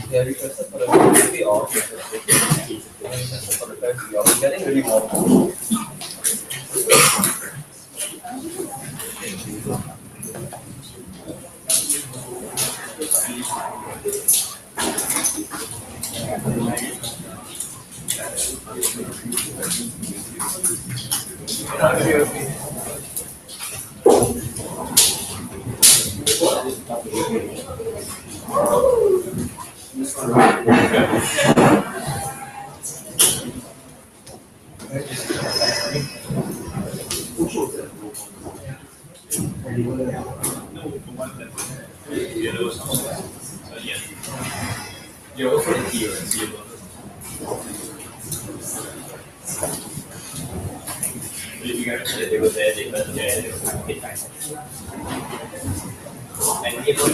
Yeah, requested for the movie or for the first year. We're getting really warm. You're also in here, you guys said they were there, they were there, they were big guys. And he was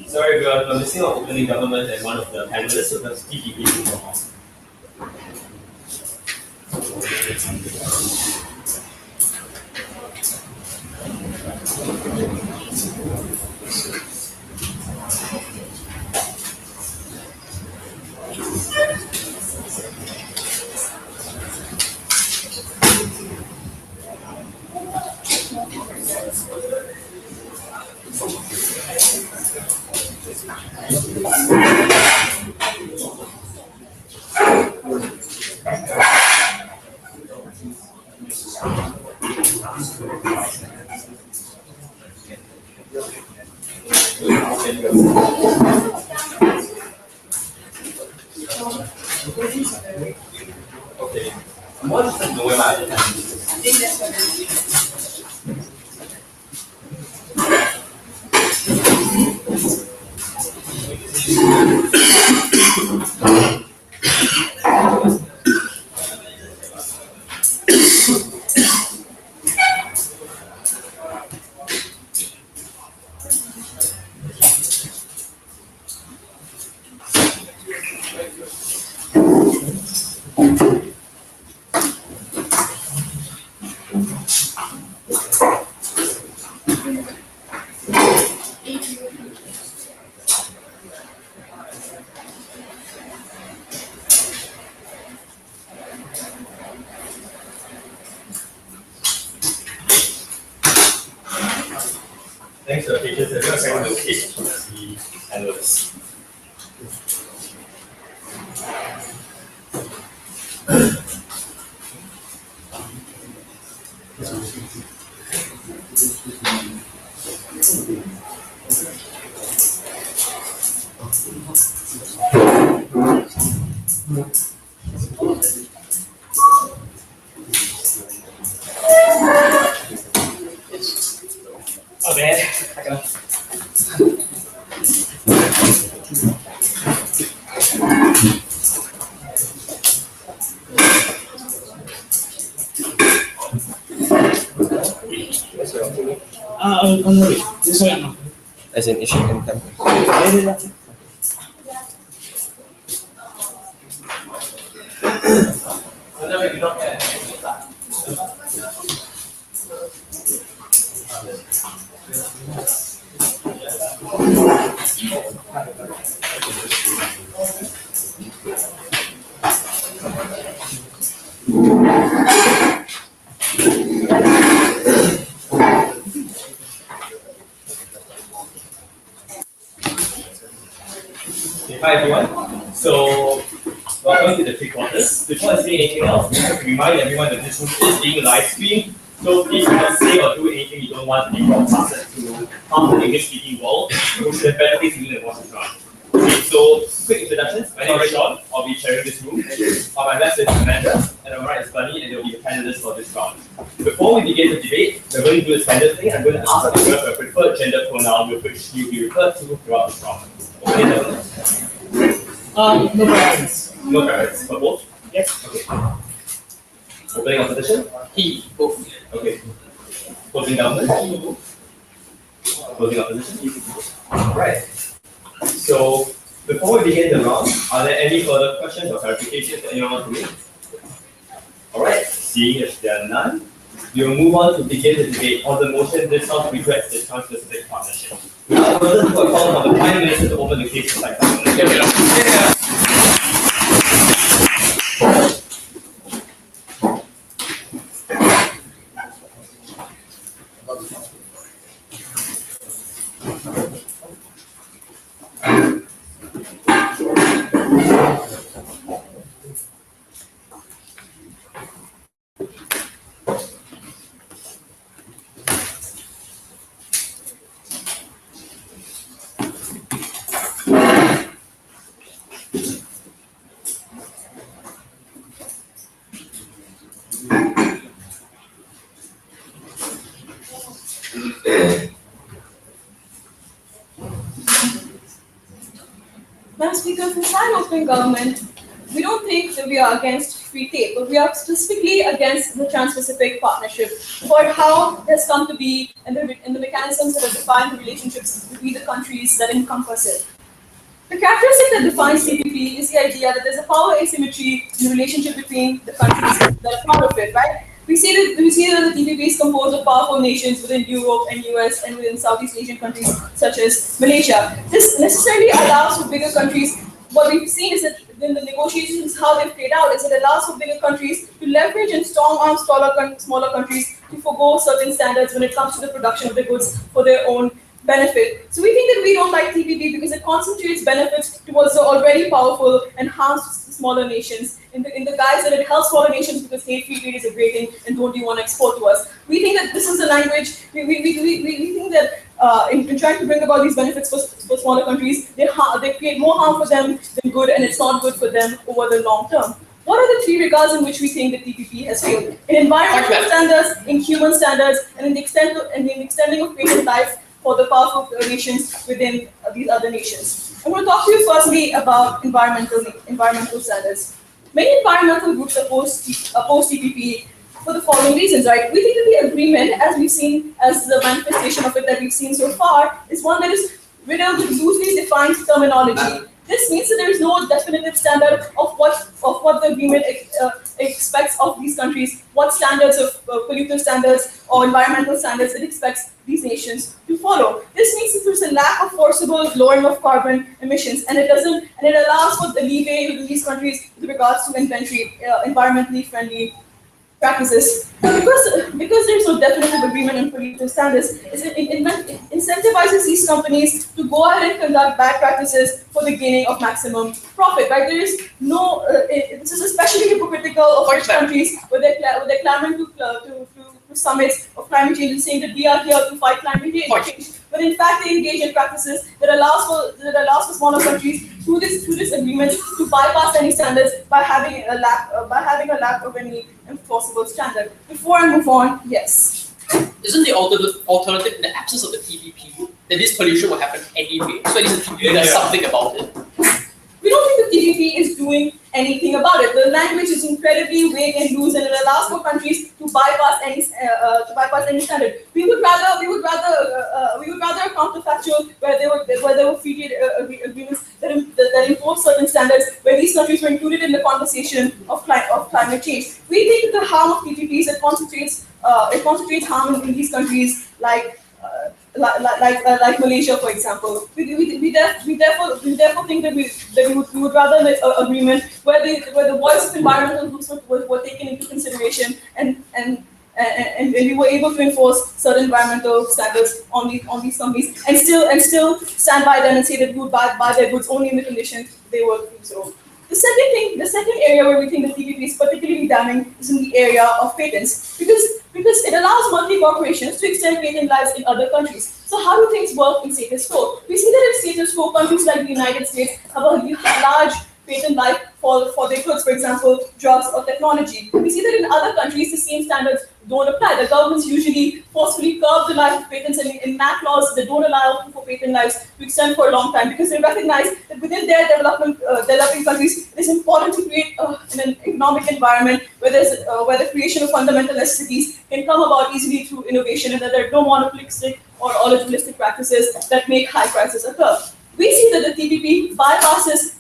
sorry, we are missing our opening government and one of the panelists, so let's keep it from us. Okay. What is the way about it? Thanks for the patience. I'm going to second the pitch the analysts. Oh, man. I got this way. as an issue income. Hi everyone. So welcome going to the 3/4. Before I say anything else, I have to remind everyone that this room is being live streamed. So please do not say or do anything you don't want to be broadcasted to half the English speaking world, who should have better things to do than watch this round. Okay, so quick introductions. My name is Shawn. I'll be chairing this room. On my left is Amanda, and on my right is Bunny, and they'll be the panelists for this round. Before we begin the debate, we're going to do a standard thing. I'm going to ask if you have a preferred gender pronoun with which you'll be referred to throughout this round. Okay, no preference. no preference for both? Yes. Okay. Opening opposition? He. Both. Okay. Closing government? Closing opposition? Right. So, before we begin the round, are there any further questions or clarifications that anyone wants to make? Alright, seeing as there are none, we will move on to begin the debate on the motion this House regrets the Trans-Pacific Partnership. Without further ado, I call upon the Prime Minister to open the case for site government. Madam Speaker, for Sino-Open government, we don't think that we are against free trade, but we are specifically against the Trans-Pacific Partnership for how it has come to be and the mechanisms that have defined the relationships between the countries that encompass it. The characteristic that defines TPP is the idea that there's a power asymmetry in the relationship between the countries that are part of it, right? We see that the TPP is composed of powerful nations within Europe and US and within Southeast Asian countries such as Malaysia. This necessarily allows for bigger countries. What we've seen is that in the negotiations, how they've played out is it allows for bigger countries to leverage and strong-arm smaller countries to forgo certain standards when it comes to the production of the goods for their own benefit. So we think that we don't like TPP because it concentrates benefits towards the already powerful and harms smaller nations in the guise that it helps smaller nations because hey, free trade is a great thing and don't you want to export to us. We think that this is the language, we think that in trying to bring about these benefits for smaller countries, they create more harm for them than good, and it's not good for them over the long term. What are the three regards in which we think that TPP has failed? In environmental standards, in human standards, and in the extending of creative life for the powerful nations within these other nations. I'm going to talk to you firstly about environmental standards. Many environmental groups oppose TPP for the following reasons, right? We think that the agreement, as we've seen, as the manifestation of it that we've seen so far, is one that is riddled with loosely defined terminology. This means that there is no definitive standard of what the agreement expects of these countries, what standards of polluter standards or environmental standards it expects these nations to follow. This means that there's a lack of forcible lowering of carbon emissions, and it allows for the leeway within these countries with regards to environmentally friendly practices. Because there's no definitive agreement on polluter standards, it incentivizes these companies to go ahead and conduct bad practices for the gaining of maximum profit. Right? There is no. This is especially hypocritical of rich countries where they're clamoring to summits of climate change and saying that we are here to fight climate change. But in fact, they engage in practices that allows for smaller countries through this agreement to bypass any standards by having a lack of any enforceable standard. Before I move on, yes. Isn't the alternative in the absence of the TPP that this pollution will happen anyway? So at least the TPP does something about it. We don't think the TPP is doing anything about it. The language is incredibly vague and loose, and it allows for countries to bypass any standard. We would rather a counterfactual where there were free trade agreements that impose certain standards, where these countries were included in the conversation of climate change. We think that the harm of TPP is it concentrates harm in these countries like Malaysia, for example. We therefore think that we would rather an agreement where the voice of environmental groups were taken into consideration and we were able to enforce certain environmental standards on these companies and still stand by them and say that we would buy their goods only in the conditions they were doing so. The second area where we think the TPP is particularly damning is in the area of patents, because it allows multi-corporations to extend patent lives in other countries. So how do things work in status quo? We see that in status quo, countries like the United States have a large patent life for their goods, for example, drugs or technology. We see that in other countries, the same standards don't apply. The governments usually forcefully curb the life of patents, and in MAC laws, they don't allow for patent lives to extend for a long time because they recognize that within their developing countries, it is important to create an economic environment where the creation of fundamental necessities can come about easily through innovation, and that there are no monopolistic or oligopolistic practices that make high prices occur. We see that the TPP bypasses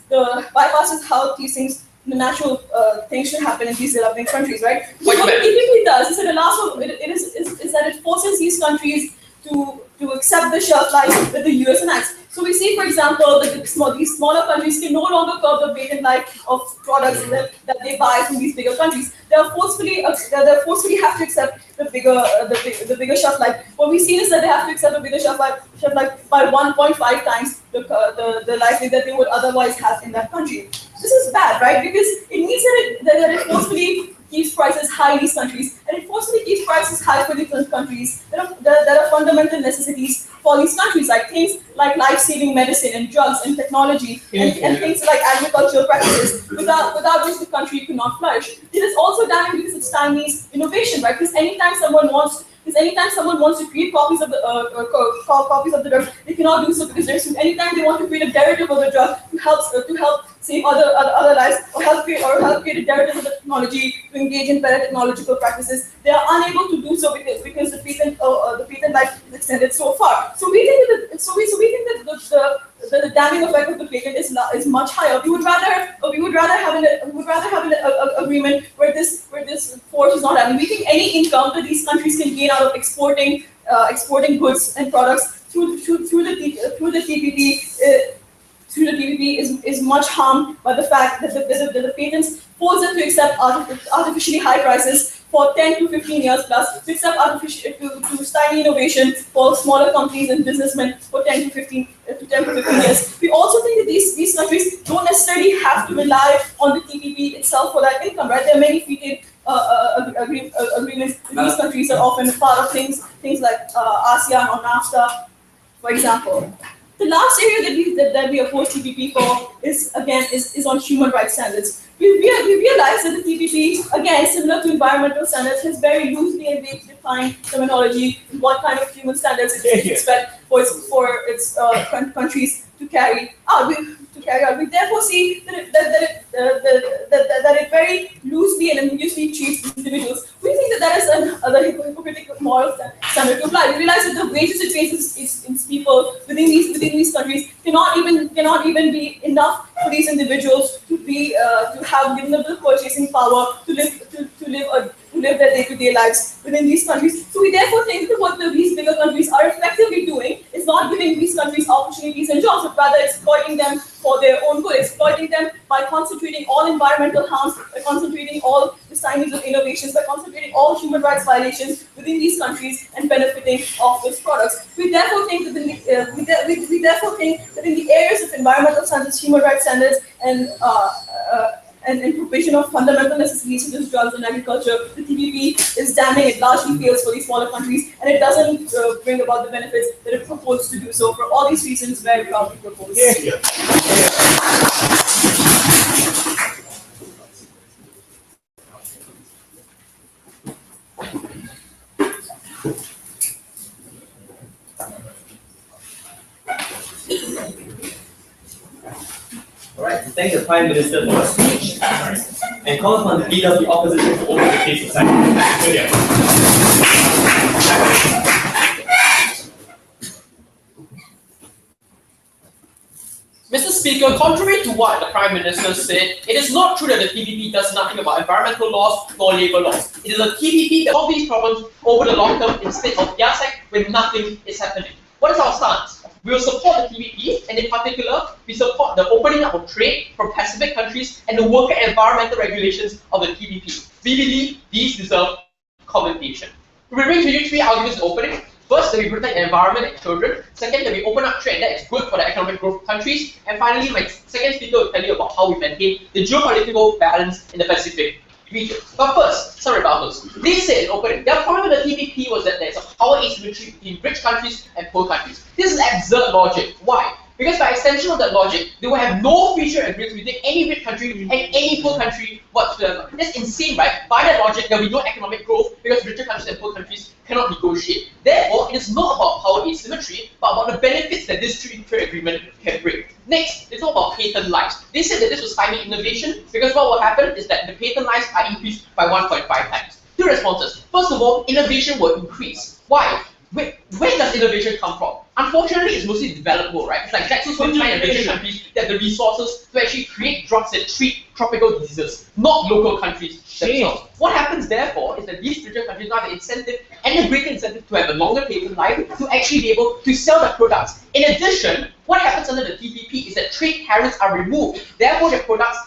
how these things, the natural things should happen in these developing countries, right? So what the TPP does is that it forces these countries to accept the shelf life that the US enacts. So we see, for example, that these smaller countries can no longer curb the patent life of products that they buy from these bigger countries. They forcefully have to accept the bigger shelf life. What we see is that they have to accept the bigger shelf life by 1.5 times the likelihood that they would otherwise have in that country. This is bad, right? Because it means that it forcefully keeps prices high in these countries, and it forcefully keeps prices high for the countries that are fundamental necessities for these countries, like things like life-saving medicine and drugs and technology and things like agricultural practices, without which the country could not flourish. It is also damning because it stymies innovation, right? Because anytime someone wants to create copies of the drug, they cannot do so because they're sued. Anytime they want to create a derivative of the drug to help save other lives, or help create a derivative of the technology to engage in better technological practices, they are unable to do so because the patent life is extended so far. So we think that the damning effect of the patent is much higher. We would rather have an agreement where this force is not happening. We think any income that these countries can gain out of exporting goods and products through the TPP is much harmed by the fact that the patents force them to accept artificially high prices for 10 to 15 years plus, to stymie innovation for smaller companies and businessmen for 10 to 15 years. We also think that these countries don't necessarily have to rely on the TPP itself for that income, right? There are many free trade agreements with these countries are often part of things like ASEAN or NAFTA, for example. The last area that we oppose TPP for is on human rights standards. We realize that the TPP, again, similar to environmental standards, has very loosely and vaguely defined terminology in what kind of human standards it expects for its countries to carry out. We therefore see that it very loosely and ambiguously treats individuals. We think that is another hypocritical moral standard to apply. We realize that the wages it pays its people within these countries cannot even be enough for these individuals to have given them the purchasing power to live their day-to-day lives within these countries. So we therefore think that what these bigger countries are effectively doing is not giving these countries opportunities and jobs, but rather exploiting them for their own good, exploiting them by concentrating all environmental harms, by concentrating all the signings of innovations, by concentrating all human rights violations within these countries and benefiting off those products. We therefore think that in the areas of environmental standards, human rights standards, and provision of fundamental necessities such as drugs and agriculture, the TPP is damning. It largely fails for these smaller countries, and it doesn't bring about the benefits that it proposes to do so. For all these reasons, very proudly proposed. Alright, thank the Prime Minister for her speech and call upon the leader of the opposition to open the case of science. William. Mr. Speaker, contrary to what the Prime Minister said, it is not true that the TPP does nothing about environmental laws nor labour laws. It is a TPP that solves these problems over the long term instead of YASEC when nothing is happening. What is our stance? We will support the TPP, and in particular, we support the opening up of trade from Pacific countries and the worker and environmental regulations of the TPP. We believe these deserve commendation. We bring to you three arguments in opening. First, that we protect the environment and children. Second, that we open up trade that is good for the economic growth of countries. And finally, my second speaker will tell you about how we maintain the geopolitical balance in the Pacific region. But first, some rebuttals. They said in opening, their problem with the TPP was that there's a power asymmetry between rich countries and poor countries. This is absurd logic. Why? Because by extension of that logic, they will have no free trade agreements within any rich country and any poor country whatsoever. That's insane, right? By that logic, there will be no economic growth because richer countries and poor countries cannot negotiate. Therefore, it is not about power asymmetry, but about the benefits that this trade agreement can bring. Next, they talk about patent lives. They said that this was stymie innovation because what will happen is that the patent lives are increased by 1.5 times. Two responses. First of all, innovation will increase. Why? Where does innovation come from? Unfortunately, it's mostly developed world, right? It's like GlaxoSmithKline and Asian countries that have the resources to actually create drugs that treat tropical diseases, not local countries themselves. What happens, therefore, is that these richer countries now have the incentive and a greater incentive to have a longer patent life to actually be able to sell their products. In addition, what happens under the TPP is that trade tariffs are removed. Therefore, their products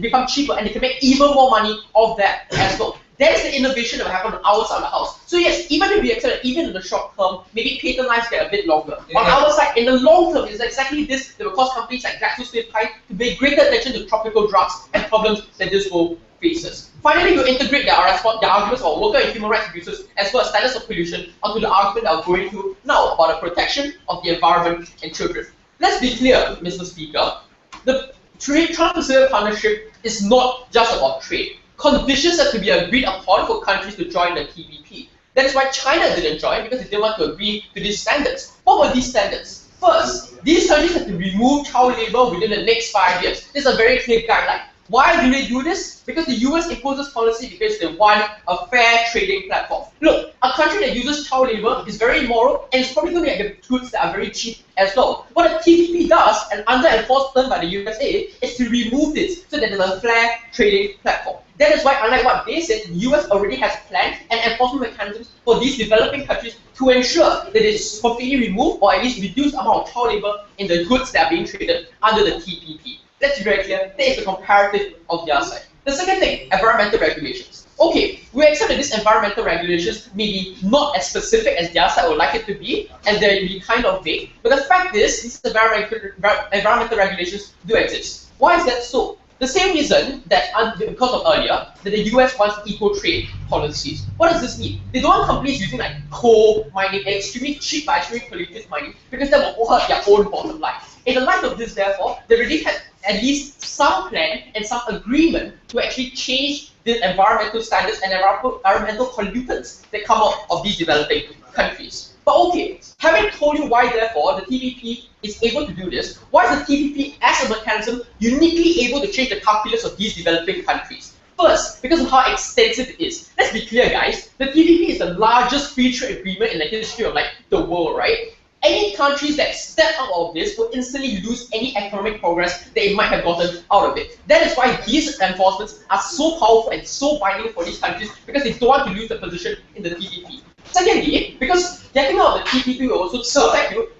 become cheaper and they can make even more money off that as well. That is the innovation that will happen on our side of the house. So yes, even if we accept that even in the short term, maybe patent lives get a bit longer. Yeah. On our side, in the long term, it's exactly this that will cause companies like GlaxoSmithKline to pay greater attention to tropical drugs and problems that this world faces. Finally, you integrate their arguments about worker and human rights abuses as well as standards of pollution onto the argument that I'm going to now about the protection of the environment and children. Let's be clear, Mr. Speaker. The Trans-Pacific Partnership is not just about trade. Conditions have to be agreed upon for countries to join the TPP. That is why China didn't join, because they didn't want to agree to these standards. What were these standards? First, these countries have to remove child labor within the next 5 years. This is a very clear guideline. Why do they do this? Because the US imposes policy because they want a fair trading platform. Look, a country that uses child labor is very immoral and it's probably going to get goods that are very cheap as well. What a TPP does, and under enforcement by the USA, is to remove this so that there's a fair trading platform. That is why, unlike what they said, the US already has plans and enforcement mechanisms for these developing countries to ensure that it is completely removed or at least reduced amount of child labor in the goods that are being traded under the TPP. Let's be very clear, that is the comparative of the other side. The second thing, environmental regulations. Okay, we accept that these environmental regulations may be not as specific as the other side would like it to be, and they may be kind of vague, but the fact is, these environmental regulations do exist. Why is that so? The same reason that, because of earlier, that the US wants equal trade policies. What does this mean? They don't want companies using like coal mining, extremely cheap but extremely pollutive mining, because that will hurt their own bottom line. In the light of this, therefore, they already had at least some plan and some agreement to actually change the environmental standards and environmental pollutants that come out of these developing countries. But okay, having told you why, therefore, the TPP is able to do this, why is the TPP as a mechanism uniquely able to change the calculus of these developing countries? First, because of how extensive it is. Let's be clear, guys. The TPP is the largest free trade agreement in the history of the world, right? Any countries that step out of this will instantly lose any economic progress that it might have gotten out of it. That is why these enforcements are so powerful and so binding for these countries, because they don't want to lose the position in the TPP. Secondly, because getting out of the TPP will also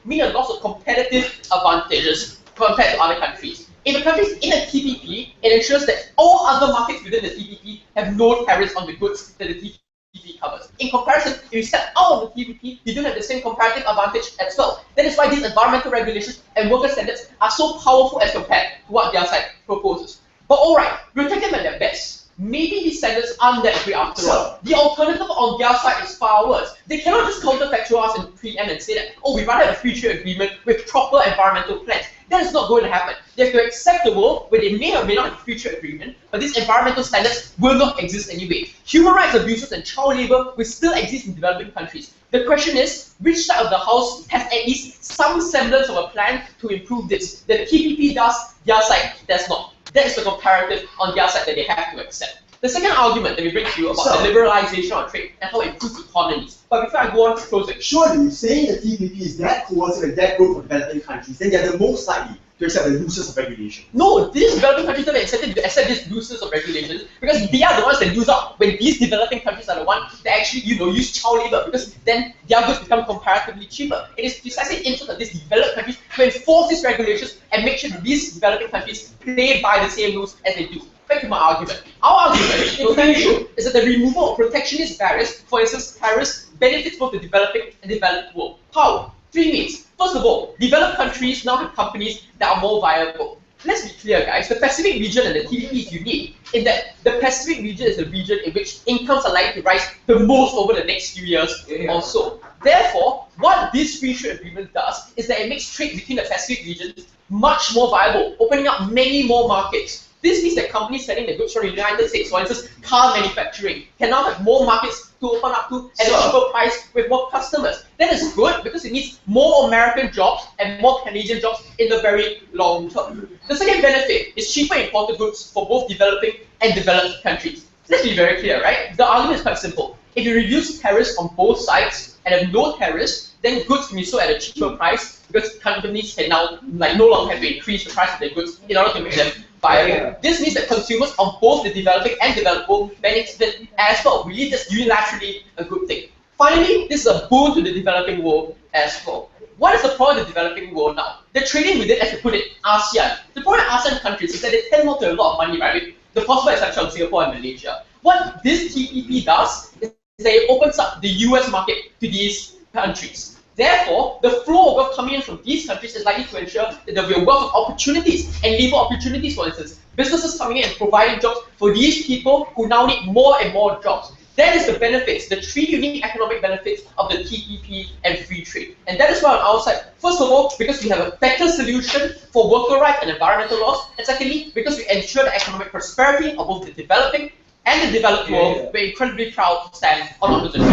mean a loss of competitive advantages compared to other countries. If a country is in a TPP, it ensures that all other markets within the TPP have no tariffs on the goods that the TPP covers. In comparison, if you step out of the TPP, you don't have the same comparative advantage as well. That is why these environmental regulations and worker standards are so powerful as compared to what the other side proposes. But alright, we'll take them at their best. Maybe these standards aren't that great after all. The alternative on their side is far worse. They cannot just counterfactual us and preempt and say that, oh, we'd rather have a free trade agreement with proper environmental plans. That is not going to happen. They have to accept the world where they may or may not have a free trade agreement, but these environmental standards will not exist anyway. Human rights abuses and child labor will still exist in developing countries. The question is, which side of the house has at least some semblance of a plan to improve this? The TPP does, the other side does not. That is the comparative on the other side that they have to accept. The second argument that we bring to you about the liberalization of trade and how it improves economies. But before I go on to close it, surely saying the TPP is that coercive and that good for developing countries, then they are the most likely to accept the looseness of regulation. No, these developing countries don't accept to accept this looseness of regulations because they are the ones that lose out when these developing countries are the ones that actually use child labor, because then their goods become comparatively cheaper. It is precisely in interest of these developed countries to enforce these regulations and make sure that these developing countries play by the same rules as they do. Back to my argument. Our argument No, thank you. Is that the removal of protectionist barriers, for instance, tariffs, benefits both the developing and developed world. How? Three means. First of all, developed countries now have companies that are more viable. Let's be clear, guys. The Pacific region and the TPP is unique in that the Pacific region is the region in which incomes are likely to rise the most over the next few years or so. Therefore, what this free trade agreement does is that it makes trade between the Pacific regions much more viable, opening up many more markets. This means that companies selling their goods from the United States, for instance, car manufacturing, can now have more markets to open up to at a cheaper price with more customers. That is good because it means more American jobs and more Canadian jobs in the very long term. The second benefit is cheaper imported goods for both developing and developed countries. Let's be very clear, right? The argument is quite simple. If you reduce tariffs on both sides and have no tariffs, then goods can be sold at a cheaper price because companies can now no longer have to increase the price of their goods in order to make them viable. This means that consumers on both the developing and developed world benefit as well. We believe that's unilaterally a good thing. Finally, this is a boon to the developing world as well. What is the problem of the developing world now? They're trading within, as they put it, ASEAN. The problem with ASEAN countries is that they tend not to have a lot of money, right? With the possible exception of Singapore and Malaysia. What this TPP does is that it opens up the US market to these countries. Therefore, the flow of wealth coming in from these countries is likely to ensure that there will be a wealth of opportunities and labor opportunities, for instance. Businesses coming in and providing jobs for these people who now need more and more jobs. That is the benefits, the three unique economic benefits of the TPP and free trade. And that is why on our side, first of all, because we have a better solution for worker rights and environmental laws, and secondly, because we ensure the economic prosperity of both the developing and the developed world, we're incredibly proud to stand on our position.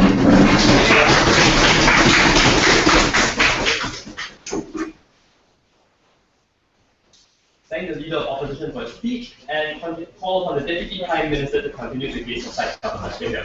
Thank the Leader of Opposition for his speech and call on the Deputy Prime Minister to continue to engage society government. Thank you.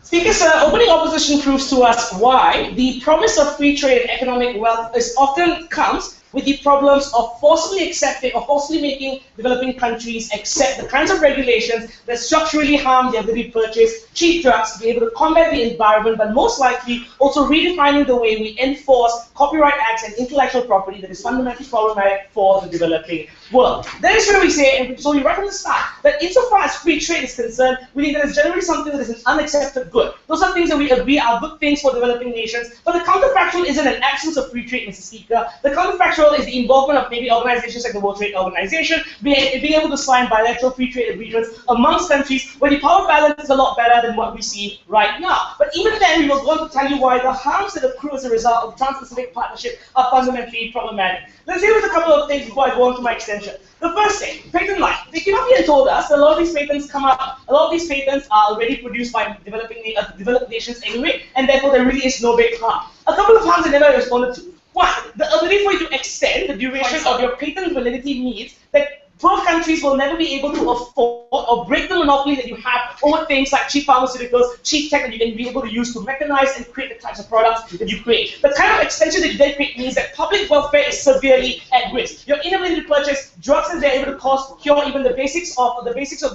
Speaker, sir, opening opposition proves to us why the promise of free trade and economic wealth is often comes with the problems of forcibly accepting or forcibly making developing countries accept the kinds of regulations that structurally harm their ability to purchase cheap drugs to be able to combat the environment, but most likely also redefining the way we enforce copyright acts and intellectual property that is fundamentally problematic for the developing world. That is where we say, and so we right from the start, that insofar as free trade is concerned, we think that it's generally something that is an unaccepted good. Those are things that we agree are good things for developing nations, but the counterfactual isn't an absence of free trade, Mr. Speaker. The counterfactual is the involvement of maybe organizations like the World Trade Organization, being able to sign bilateral free trade agreements amongst countries where the power balance is a lot better than what we see right now. But even then, we were going to tell you why the harms that accrue as a result of the Trans-Pacific Partnership are fundamentally problematic. Let's deal with a couple of things before I go on to my extension. The first thing, patent life. They came up here and told us that a lot of these patents come up, a lot of these patents are already produced by developed nations anyway, and therefore there really is no big harm. A couple of harms they never responded to. One, the ability for you to extend the duration of your patent validity means that poor countries will never be able to afford or break the monopoly that you have over things like cheap pharmaceuticals, cheap tech that you can be able to use to mechanize and create the types of products that you create. The kind of extension that you then create means that public welfare is severely at risk. Your inability to purchase drugs that they're able to cure even the basics of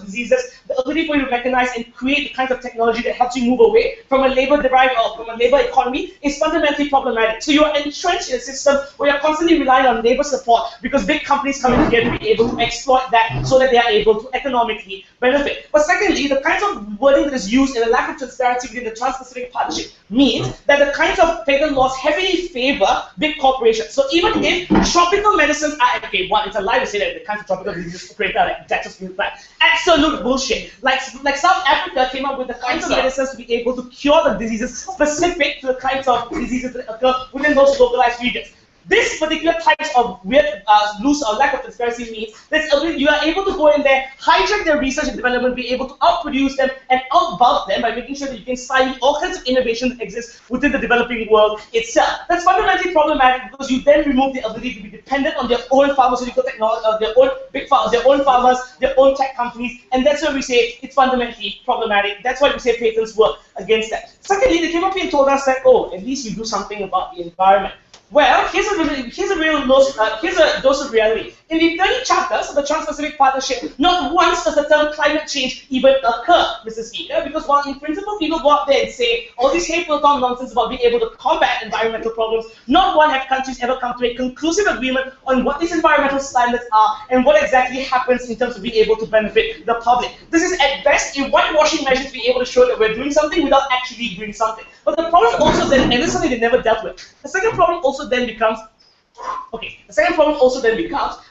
diseases, the ability for you to mechanize and create the kinds of technology that helps you move away from a labor-derived or from a labor economy is fundamentally problematic. So you are entrenched in a system where you're constantly relying on labor support because big companies come in together to be able to exploit that so that they are able to economically benefit. But secondly, the kinds of wording that is used and the lack of transparency within the Trans-Pacific Partnership means that the kinds of patent laws heavily favor big corporations. So even if tropical medicines are, okay, one, it's a lie to say that the kinds of tropical diseases created like Texas Field Plant. Absolute bullshit. Like South Africa came up with the kinds of medicines to be able to cure the diseases specific to the kinds of diseases that occur within those localized regions. This particular types of weird, loose or lack of transparency means that you are able to go in there, hijack their research and development, be able to outproduce them and outbulk them by making sure that you can study all kinds of innovation that exists within the developing world itself. That's fundamentally problematic because you then remove the ability to be dependent on their own pharmaceutical technology, their own big pharma, their own farmers, their own tech companies, and that's where we say it's fundamentally problematic. That's why we say patents work against that. Secondly, they came up here and told us that, oh, at least you do something about the environment. Well, here's a dose of reality. In the 30 chapters of the Trans-Pacific Partnership, not once does the term climate change even occur, Mr. Speaker, because while in principle people go up there and say all these hateful nonsense about being able to combat environmental problems, not one have countries ever come to a conclusive agreement on what these environmental standards are and what exactly happens in terms of being able to benefit the public. This is at best a whitewashing measure to be able to show that we're doing something without actually doing something. But the problem also then, and this is something they never dealt with, the second problem also then becomes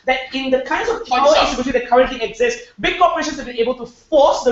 that in the kinds of power institutions that currently exist, big corporations have been able to force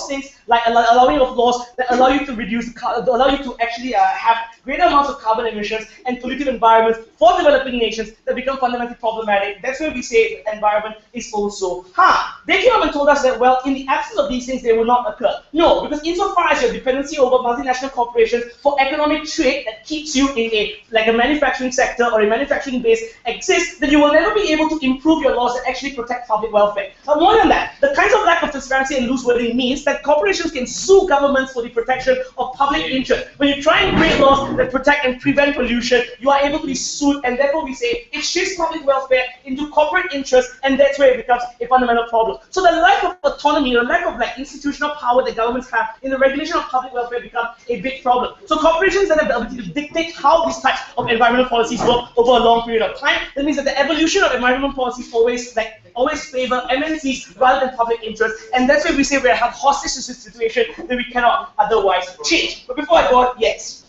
things like allowing of laws that allow you to actually have greater amounts of carbon emissions and polluted environments for developing nations that become fundamentally problematic. That's where we say the environment is also harm. They came up and told us that, well, in the absence of these things, they will not occur. No, because insofar as your dependency over multinational corporations for economic trade that keeps you in a manufacturing sector or a manufacturing base exists, then you will never be able to improve your laws that actually protect public welfare. But more than that, the kinds of lack of transparency and loose wording means that corporations can sue governments for the protection of public interest. When you try and create laws that protect and prevent pollution, you are able to be sued, and therefore we say it shifts public welfare into corporate interest, and that's where it becomes a fundamental problem. So the lack of autonomy, the lack of institutional power that governments have in the regulation of public welfare becomes a big problem. So corporations then have the ability to dictate how these types of environmental policies work over a long period of time. That means that the evolution of environmental policies always favor MNCs rather than public interest, and that's where we say we have hostage to this situation that we cannot otherwise change. But before I go on, yes.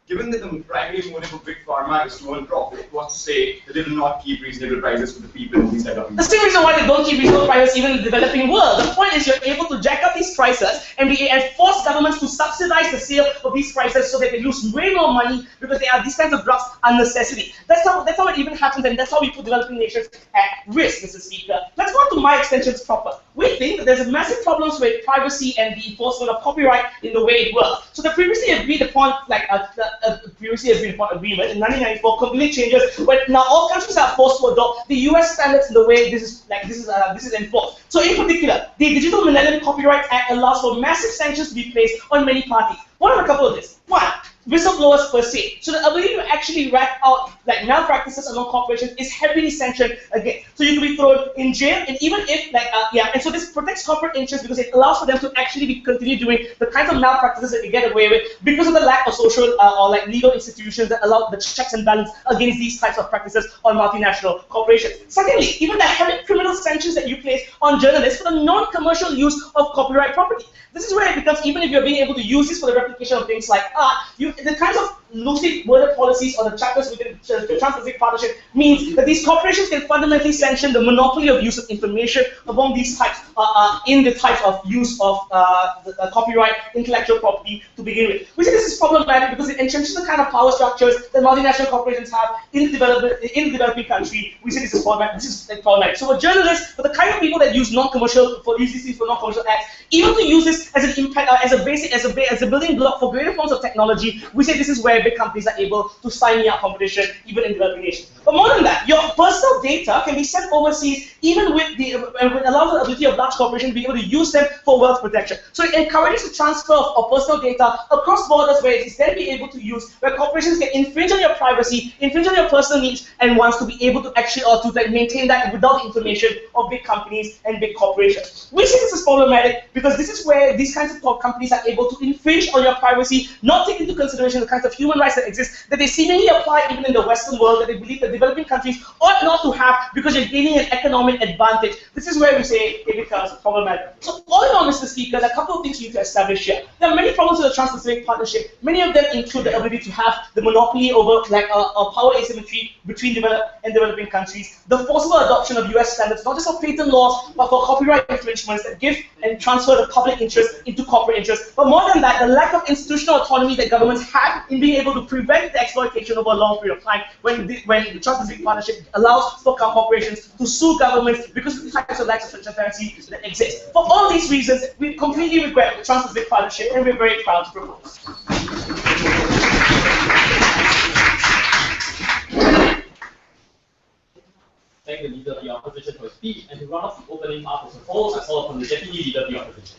Given that the primary motive of big pharma is to earn profit, what's to say that they will not keep reasonable prices for the people in these developing The same reason why they don't keep reasonable prices even in the developing world. The point is you're able to jack up these prices and force governments to subsidize the sale of these prices so that they lose way more money because they are these kinds of drugs unnecessary. That's how it even happens, and that's how we put developing nations at risk, Mr. Speaker. Let's go on to my extensions proper. We think that there's massive problems with privacy and the enforcement of copyright in the way it works. So the previously agreed upon agreement in 1994 completely changes, but now all countries are forced to adopt the US standards in the way this is enforced. So in particular, the Digital Millennium Copyright Act allows for massive sanctions to be placed on many parties. What are a couple of this? One, whistleblowers per se. So the ability to actually rat out malpractices among corporations is heavily sanctioned again. So you can be thrown in jail, and even if and so this protects corporate interests because it allows for them to actually continue doing the kinds of malpractices that they get away with because of the lack of social or legal institutions that allow the checks and balance against these types of practices on multinational corporations. Secondly, even the heavy criminal sanctions that you place on journalists for the non-commercial use of copyright property. This is where it becomes, even if you're being able to use this for the replication of things like art, the kinds of loosely worded policies or the chapters within the Trans-Pacific Partnership means that these corporations can fundamentally sanction the monopoly of use of information among these types in the types of use of the copyright intellectual property to begin with. We say this is problematic because it entrenches the kind of power structures that multinational corporations have in the developing country. We say this is problematic. So for journalists, for the kind of people that use non-commercial acts, even to use this as an impact, as a building block for greater forms of technology, we say this is where big companies are able to sign out competition, even in developing nations. But more than that, your personal data can be sent overseas, even with allows the ability of large corporations to be able to use them for wealth protection. So it encourages the transfer of personal data across borders, where it is then be able to use, where corporations can infringe on your privacy, infringe on your personal needs, and wants to be able to actually maintain that without the information of big companies and big corporations. We see this is problematic because this is where these kinds of companies are able to infringe on your privacy, not take into consideration the kinds of human rights that exist, that they seemingly apply even in the Western world, that they believe that developing countries ought not to have because you're gaining an economic advantage. This is where we say it becomes problematic. So all in all, Mr. Speaker, there are a couple of things you need to establish here. There are many problems with the Trans-Pacific Partnership. Many of them include the ability to have the monopoly over a power asymmetry between developed and developing countries, the forcible adoption of US standards, not just for patent laws, but for copyright infringements that give and transfer the public interest into corporate interest. But more than that, the lack of institutional autonomy that governments have in being able to prevent the exploitation over a long period of time when the Trans-Pacific Partnership allows for corporations to sue governments because of the types of lacks of transparency that exist. For all these reasons, we completely regret the Trans-Pacific Partnership, and we're very proud to propose. Thank the Leader of the Opposition for his speech, and to run off the opening part of the polls, I call from the Deputy Leader of the Opposition.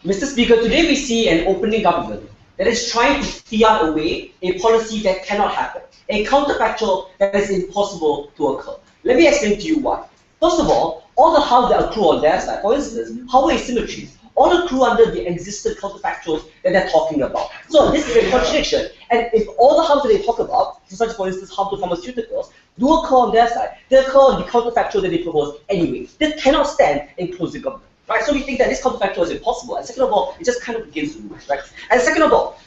Mr. Speaker, today we see an opening government that is trying to fiat away a policy that cannot happen, a counterfactual that is impossible to occur. Let me explain to you why. First of all the harms that accrue on their side, for instance, power asymmetries, all accrue under the existing counterfactuals that they're talking about. So this is a contradiction. And if all the harms that they talk about, such as for instance harm to pharmaceuticals, do occur on their side, they occur on the counterfactual that they propose anyway. This cannot stand in closing government. Right, so we think that this counterfactual is impossible, and second of all, it just kind of against the rules, right? And second of all,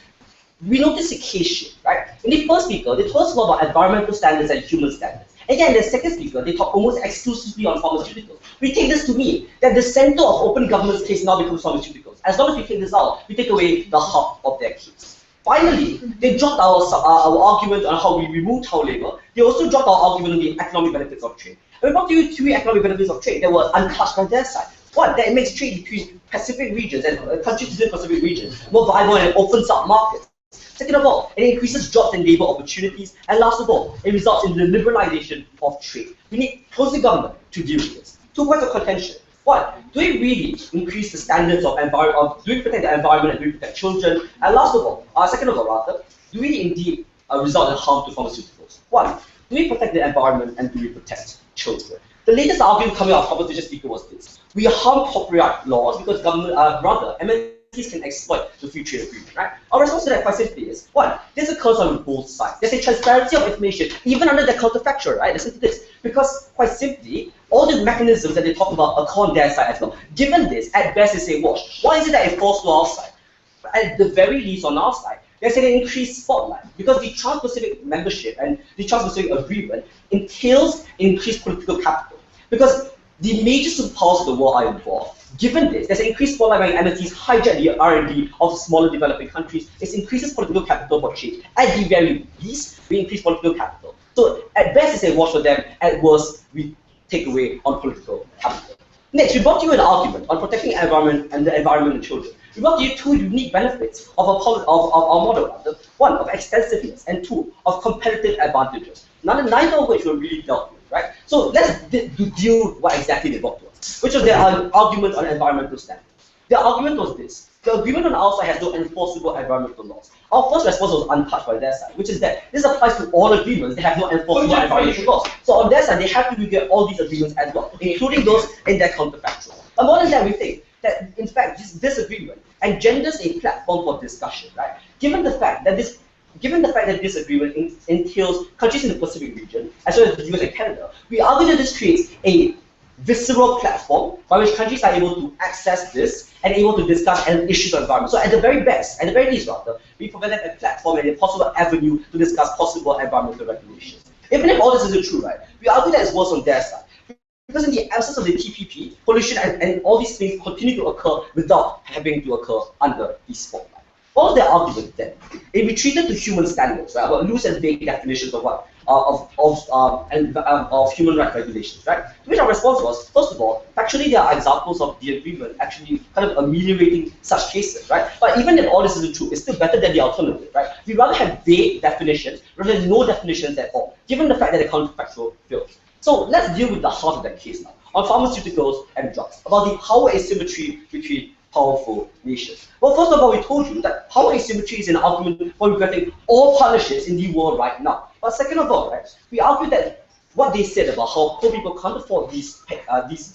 we notice a case shift, right? In the first speaker, they told us about environmental standards and human standards. Again, the second speaker, they talk almost exclusively on pharmaceuticals. We take this to mean that the center of open government's case now becomes pharmaceuticals. As long as we take this out, we take away the heart of their case. Finally, they dropped our argument on how we remove child labor. They also dropped our argument on the economic benefits of trade. And we brought to you three economic benefits of trade that were untouched on their side. One, that it makes trade between Pacific regions and countries within Pacific regions more viable and it opens up markets. Second of all, it increases jobs and labor opportunities. And last of all, it results in the liberalization of trade. We need closing government to deal with this. 2 points of contention. One, do we really increase the standards of do we protect the environment and do we protect children? And last of all, second of all rather, do we indeed result in harm to pharmaceuticals? One, do we protect the environment and do we protect children? The latest argument coming out of Competition Speaker was this: we harm copyright laws because government, MNCs can exploit the free trade agreement, right? Our response to that quite simply is, one, this occurs on both sides. There's a transparency of information, even under the counterfactual, right? Listen to this. Because, quite simply, all the mechanisms that they talk about occur on their side as well. Given this, at best it's a wash. Why is it that it falls to our side? At the very least, on our side, there's an increased spotlight because the Trans-Pacific membership and the Trans-Pacific agreement entails increased political capital. Because the major superpowers of the world are involved. Given this, there's an increased spotlight when MNCs hijack the R&D of smaller developing countries. It increases political capital for change. At the very least, we increase political capital. So at best, it's a wash for them. At worst, we take away on political capital. Next, we brought you an argument on protecting the environment and the environment and children. We brought you two unique benefits of our model. One, of extensiveness, and two, of competitive advantages. Neither of which were really dealt with, right? So let's deal with what exactly they brought to us, which was their argument on environmental standards. Their argument was this: the agreement on our side has no enforceable environmental laws. Our first response was untouched by their side, which is that this applies to all agreements. They have no enforceable environmental laws. So on their side, they have to get all these agreements as well, including those in their counterfactual. But more than that, we think that in fact this agreement engenders a platform for discussion, right? Given the fact that this agreement entails countries in the Pacific region, as well as the US and Canada, we argue that this creates a visceral platform by which countries are able to access this and able to discuss issues of environment. So at the very best, at the very least rather, we provide them a platform and a possible avenue to discuss possible environmental regulations. Even if all this isn't true, right, we argue that it's worse on their side. Because in the absence of the TPP, pollution and all these things continue to occur without having to occur under the spotlight. What was their argument then? It retreated to human standards, right? About loose and vague definitions of what of human rights regulations, right? To which our response was, first of all, factually there are examples of the agreement actually kind of ameliorating such cases, right? But even if all this isn't true, it's still better than the alternative, right? We'd rather have vague definitions rather than no definitions at all, given the fact that the counterfactual fails. So let's deal with the heart of that case now, on pharmaceuticals and drugs, about the power asymmetry between powerful nations. Well, first of all, we told you that power asymmetry is an argument for regretting all partnerships in the world right now. But second of all, right, we argue that what they said about how poor people can't afford these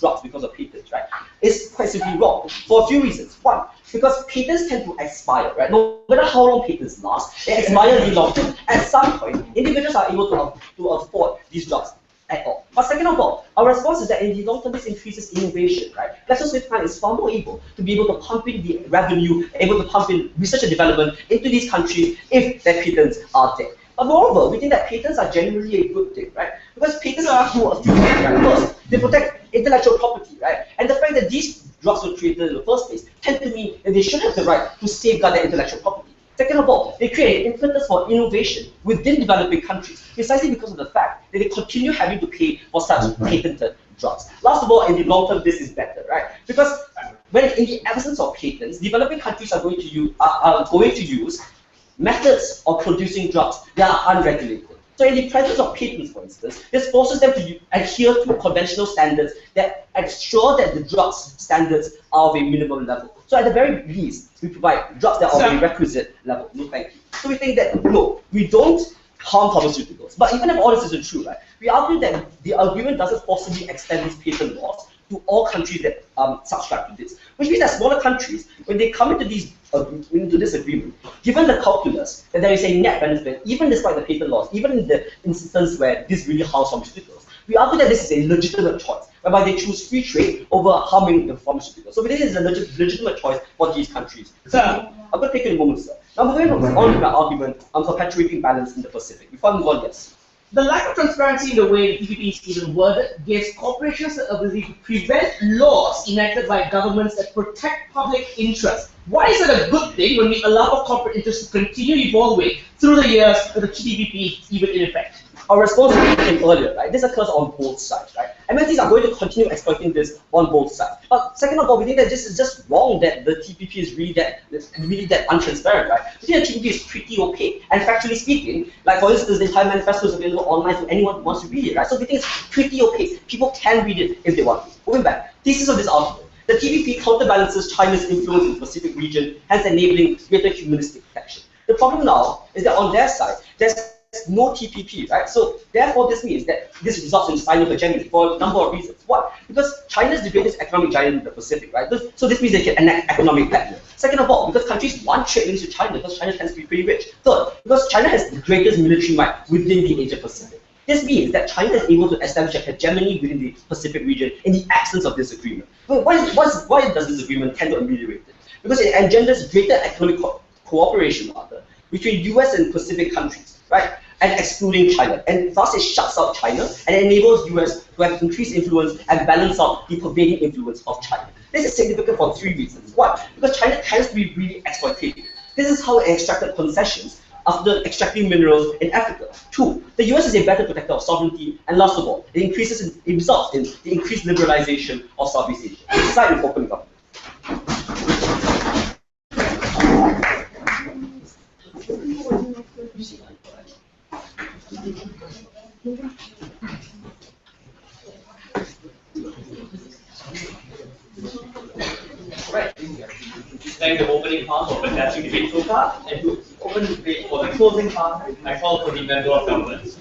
drugs because of patents, right, is quite simply wrong for a few reasons. One, because patents tend to expire, right? No matter how long patents last, they expire in the long term. At some point, individuals are able to afford these drugs at all. But second of all, our response is that in the long term, this increases innovation, right? GlaxoSmithKline is far more able to be able to pump in the revenue, able to pump in research and development into these countries if their patents are there. But moreover, we think that patents are generally a good thing, right? Because patents are do a few things, right? First, they protect intellectual property, right? And the fact that these drugs were created in the first place tend to mean that they should have the right to safeguard their intellectual property. Second of all, they create an impetus for innovation within developing countries, precisely because of the fact that they continue having to pay for such patented drugs. Last of all, in the long term, this is better, right? Because when in the absence of patents, developing countries are going to use methods of producing drugs that are unregulated. So in the presence of patents, for instance, this forces them to adhere to conventional standards that ensure that the drugs standards are of a minimum level. So at the very least, we provide drugs that are of a requisite level. No, thank you. So we think that, no, we don't harm pharmaceuticals. But even if all this isn't true, right, we argue that the agreement doesn't forcibly extend these patent laws to all countries that subscribe to this. Which means that smaller countries, when they come into this agreement, given the calculus that there is a net benefit, even despite the patent laws, even in the instance where this really harms pharmaceuticals, we argue that this is a legitimate choice, whereby they choose free trade over harming the pharmaceuticals. So this is a legitimate choice for these countries. So I'm going to take you in a moment, sir. Now moving on to my argument on perpetuating balance in the Pacific. Before I move on, yes. The lack of transparency in the way the TPP is even worded gives corporations the ability to prevent laws enacted by governments that protect public interest. Why is it a good thing when we allow for corporate interests to continue evolving through the years with the TPP even in effect? Our response to what came earlier, right? This occurs on both sides, right? MNCs are going to continue exploiting this on both sides. But second of all, we think that this is just wrong that the TPP is really that untransparent, right? We think the TPP is pretty opaque. And factually speaking, like for instance, the entire manifesto is available online to anyone who wants to read it, right? So we think it's pretty opaque. People can read it if they want to. Moving back, thesis of this article. The TPP counterbalances China's influence in the Pacific region, hence enabling greater humanistic protection. The problem now is that on their side, there's no TPP, right? So therefore, this means that this results in Sino-hegemony for a number of reasons. What? Because China is the greatest economic giant in the Pacific, right? So this means they can enact economic blackmail. Second of all, because countries want trade links to China, because China tends to be pretty rich. Third, because China has the greatest military might within the Asia-Pacific. This means that China is able to establish a hegemony within the Pacific region in the absence of this agreement. But why does this agreement tend to ameliorate it? Because it engenders greater economic cooperation, rather, between US and Pacific countries, right? And excluding China. And thus it shuts out China and enables US to have increased influence and balance out the pervading influence of China. This is significant for three reasons. One, because China tends to be really exploitative. This is how it extracted concessions after extracting minerals in Africa. Two, the US is a better protector of sovereignty. And last of all, it results in the increased liberalization of Southeast Asia. Side with open government. Right. Thank the opening part for fantastic debate so far, and to open the debate for the closing part, I call for the member of government.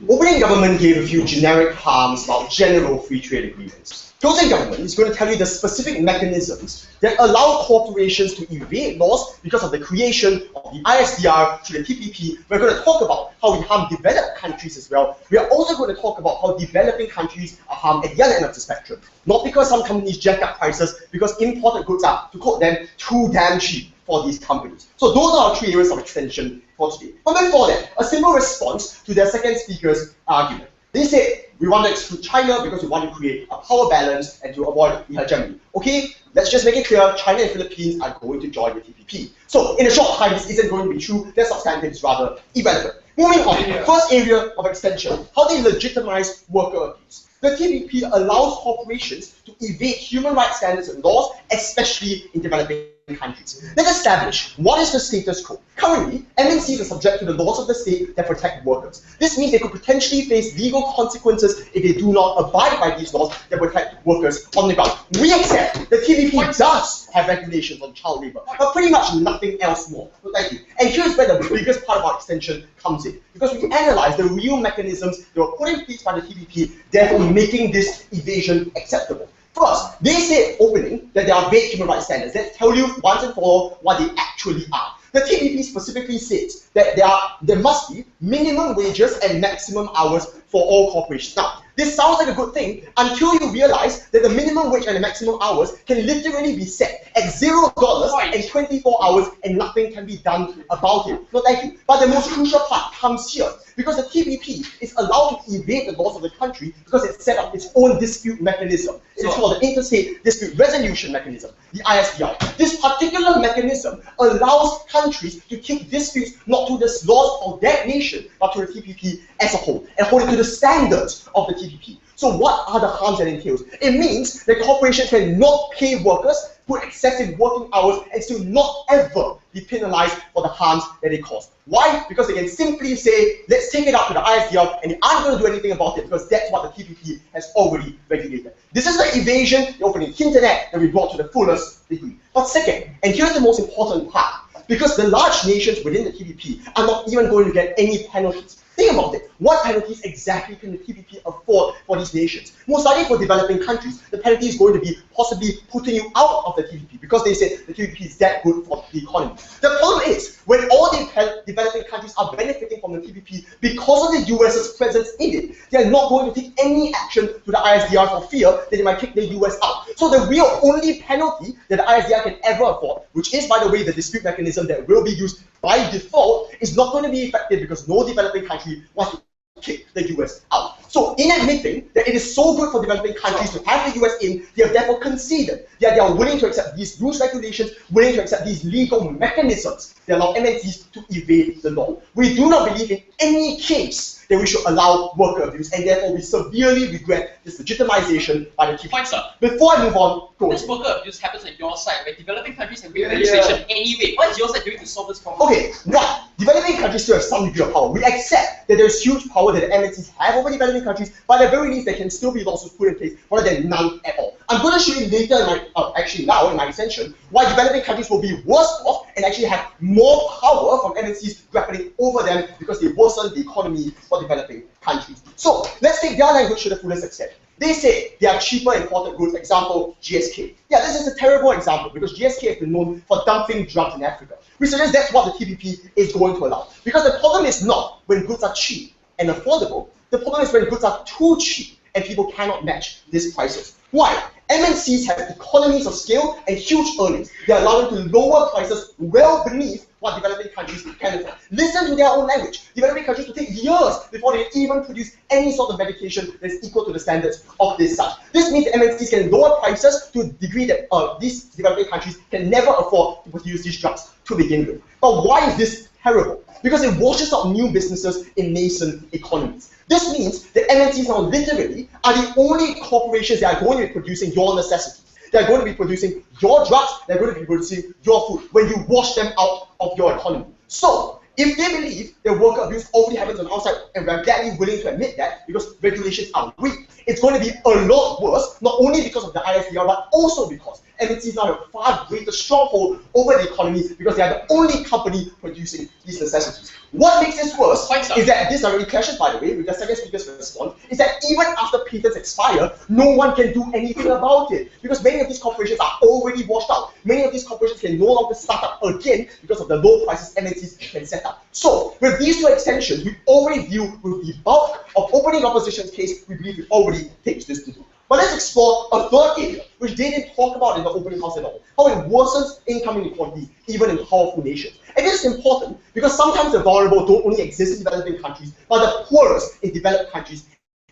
Opening government gave a few generic harms about general free trade agreements. Closing government is going to tell you the specific mechanisms that allow corporations to evade laws because of the creation of the ISDR to the TPP. We're going to talk about how we harm developed countries as well. We are also going to talk about how developing countries are harmed at the other end of the spectrum. Not because some companies jack up prices, because imported goods are, to quote them, too damn cheap for these companies. So those are our three areas of extension for today. But before that, a simple response to their second speaker's argument. They said, we want to exclude China because we want to create a power balance and to avoid the hegemony. Okay, let's just make it clear, China and Philippines are going to join the TPP. So in a short time, this isn't going to be true. Their substantive is rather irrelevant. Moving on, first area of extension, how they legitimize worker abuse. The TPP allows corporations to evade human rights standards and laws, especially in developing countries. Let's establish what is the status quo. Currently, MNCs are subject to the laws of the state that protect workers. This means they could potentially face legal consequences if they do not abide by these laws that protect workers on the ground. We accept the TPP does have regulations on child labor, but pretty much nothing else more. So thank you. And here's where the biggest part of our extension comes in, because we analyze the real mechanisms that were put in place by the TPP, therefore making this evasion acceptable. First, they say opening that there are vague human rights standards. Let's tell you once and for all what they actually are. The TPP specifically states that there must be minimum wages and maximum hours for all corporations. Now, this sounds like a good thing until you realize that the minimum wage and the maximum hours can literally be set at $0 and 24 hours and nothing can be done about it. No, thank you. But the most crucial part comes here, because the TPP is allowed to evade the laws of the country because it set up its own dispute mechanism. It's called the Interstate Dispute Resolution Mechanism, the ISDR. This particular mechanism allows countries to take disputes not to the laws of that nation, but to the TPP as a whole, and hold it to the standards of the TPP. So what are the harms that entails? It means that corporations cannot pay workers, put excessive working hours, and still not ever be penalized for the harms that they cause. Why? Because they can simply say, let's take it up to the ISDR, and they aren't going to do anything about it because that's what the TPP has already regulated. This is the evasion, the opening internet that we brought to the fullest degree. But second, and here's the most important part, because the large nations within the TPP are not even going to get any penalties. Think about it. What penalties exactly can the TPP afford for these nations? Most likely for developing countries, the penalty is going to be possibly putting you out of the TPP because they said the TPP is that good for the economy. The problem is, when all the developing countries are benefiting from the TPP because of the US's presence in it, they are not going to take any action to the ISDR for fear that they might kick the US out. So the real only penalty that the ISDR can ever afford, which is, by the way, the dispute mechanism that will be used by default, is not going to be effective because no developing country wants to kick the US out. So in admitting that it is so good for developing countries to have the US in, they have therefore conceded that they are willing to accept these rules, regulations, willing to accept these legal mechanisms that allow MNCs to evade the law. We do not believe in any case that we should allow worker abuse, and therefore we severely regret this legitimization by the TPP. Point, sir. Before I move on, go This ahead. worker abuse happens on your side, where developing countries have made legislation anyway. What is your side doing to solve this problem? Okay, one, developing countries still have some degree of power. We accept that there's huge power that the MNCs have over developing countries, but at the very least, there can still be lawsuits put in place rather than none at all. I'm going to show you later in my, actually now in my extension, why developing countries will be worse off and actually have more power from MNCs grappling over them because they worsen the economy for developing countries. So let's take their language to the fullest extent. They say they are cheaper imported goods, example, GSK. Yeah, this is a terrible example because GSK has been known for dumping drugs in Africa. We suggest that's what the TPP is going to allow. Because the problem is not when goods are cheap and affordable, the problem is when goods are too cheap and people cannot match these prices. Why? MNCs have economies of scale and huge earnings. They are allowed to lower prices well beneath what developing countries can afford. Listen to their own language. Developing countries will take years before they even produce any sort of medication that is equal to the standards of this such. This means MNCs can lower prices to a degree that these developing countries can never afford to produce these drugs to begin with. But why is this terrible? Because it washes out new businesses in nascent economies. This means that MNCs now literally are the only corporations that are going to be producing your necessities. They're going to be producing your drugs, they're going to be producing your food when you wash them out of your economy. So, if they believe that worker abuse already happens on the outside, and we're gladly willing to admit that because regulations are weak, it's going to be a lot worse, not only because of the ISDR, but also because MNCs now have a far greater stronghold over the economy because they are the only company producing these necessities. What makes this worse is that this already clashes, by the way, with the second speaker's response, is that even after patents expire, no one can do anything about it because many of these corporations are already washed out. Many of these corporations can no longer start up again because of the low prices MNCs can set up. So, with these two extensions, we already deal with the bulk of opening opposition's case. We believe it already takes this to do. But let's explore a third area, which they didn't talk about in the opening house at all, how it worsens income inequality even in powerful nations. And this is important because sometimes the vulnerable don't only exist in developing countries, but the poorest in developed countries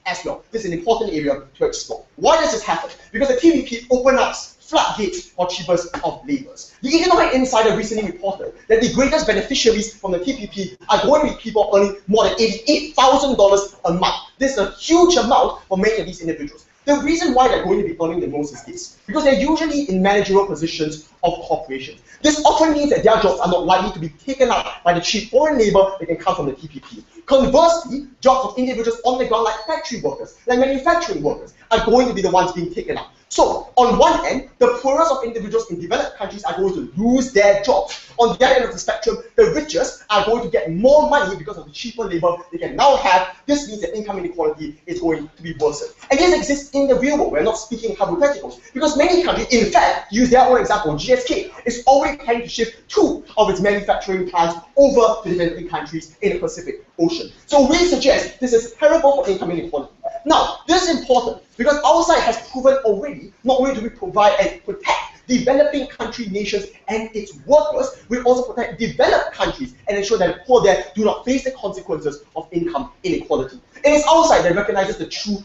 as well. This is an important area to explore. Why does this happen? Because the TPP opens up floodgates for cheapest of labours. The Economic Insider recently reported that the greatest beneficiaries from the TPP are going to be people earning more than $88,000 a month. This is a huge amount for many of these individuals. The reason why they're going to be earning the most is this, because they're usually in managerial positions of corporations. This often means that their jobs are not likely to be taken up by the cheap foreign labor that can come from the TPP. Conversely, jobs of individuals on the ground like factory workers, like manufacturing workers, are going to be the ones being taken up. So, on one end, the poorest of individuals in developed countries are going to lose their jobs. On the other end of the spectrum, the richest are going to get more money because of the cheaper labor they can now have. This means that income inequality is going to be worsened. And this exists in the real world. We're not speaking hypotheticals. Because many countries, in fact, use their own example, GSK is already planning to shift 2 of its manufacturing plants over to developing countries in the Pacific Ocean. So we suggest this is terrible for income inequality. Now, this is important because our side has proven already not only do we provide and protect developing country nations and its workers, we also protect developed countries and ensure that the poor there do not face the consequences of income inequality. It is our side that recognizes the true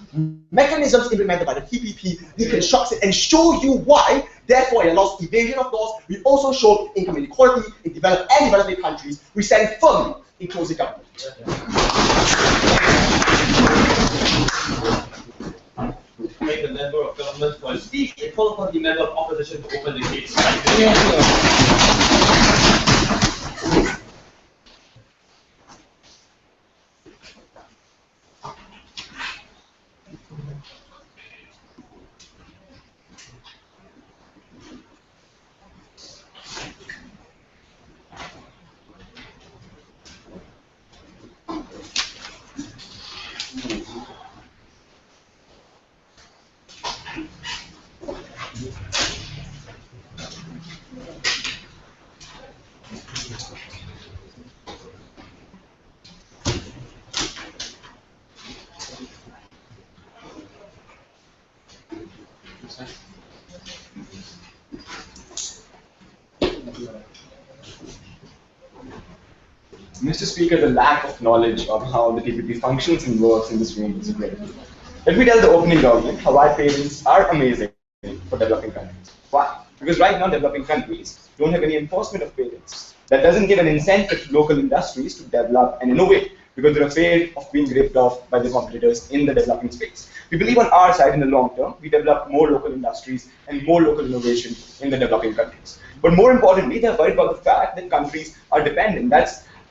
mechanisms implemented by the TPP, deconstructs it, and show you why. Therefore, it allows evasion of laws. We also show income inequality in developed and developing countries. We stand firmly in closing government. thank the member of government for his speech and call upon the member of opposition to open the case. Mr. Speaker, the lack of knowledge of how the TPP functions and works in this room is incredible. Let me tell the opening government how our parents are amazing for developing countries. Why? Because right now developing countries don't have any enforcement of patents. That doesn't give an incentive to local industries to develop and innovate because they're afraid of being ripped off by the competitors in the developing space. We believe on our side in the long term, we develop more local industries and more local innovation in the developing countries. But more importantly, they're worried about the fact that countries are dependent.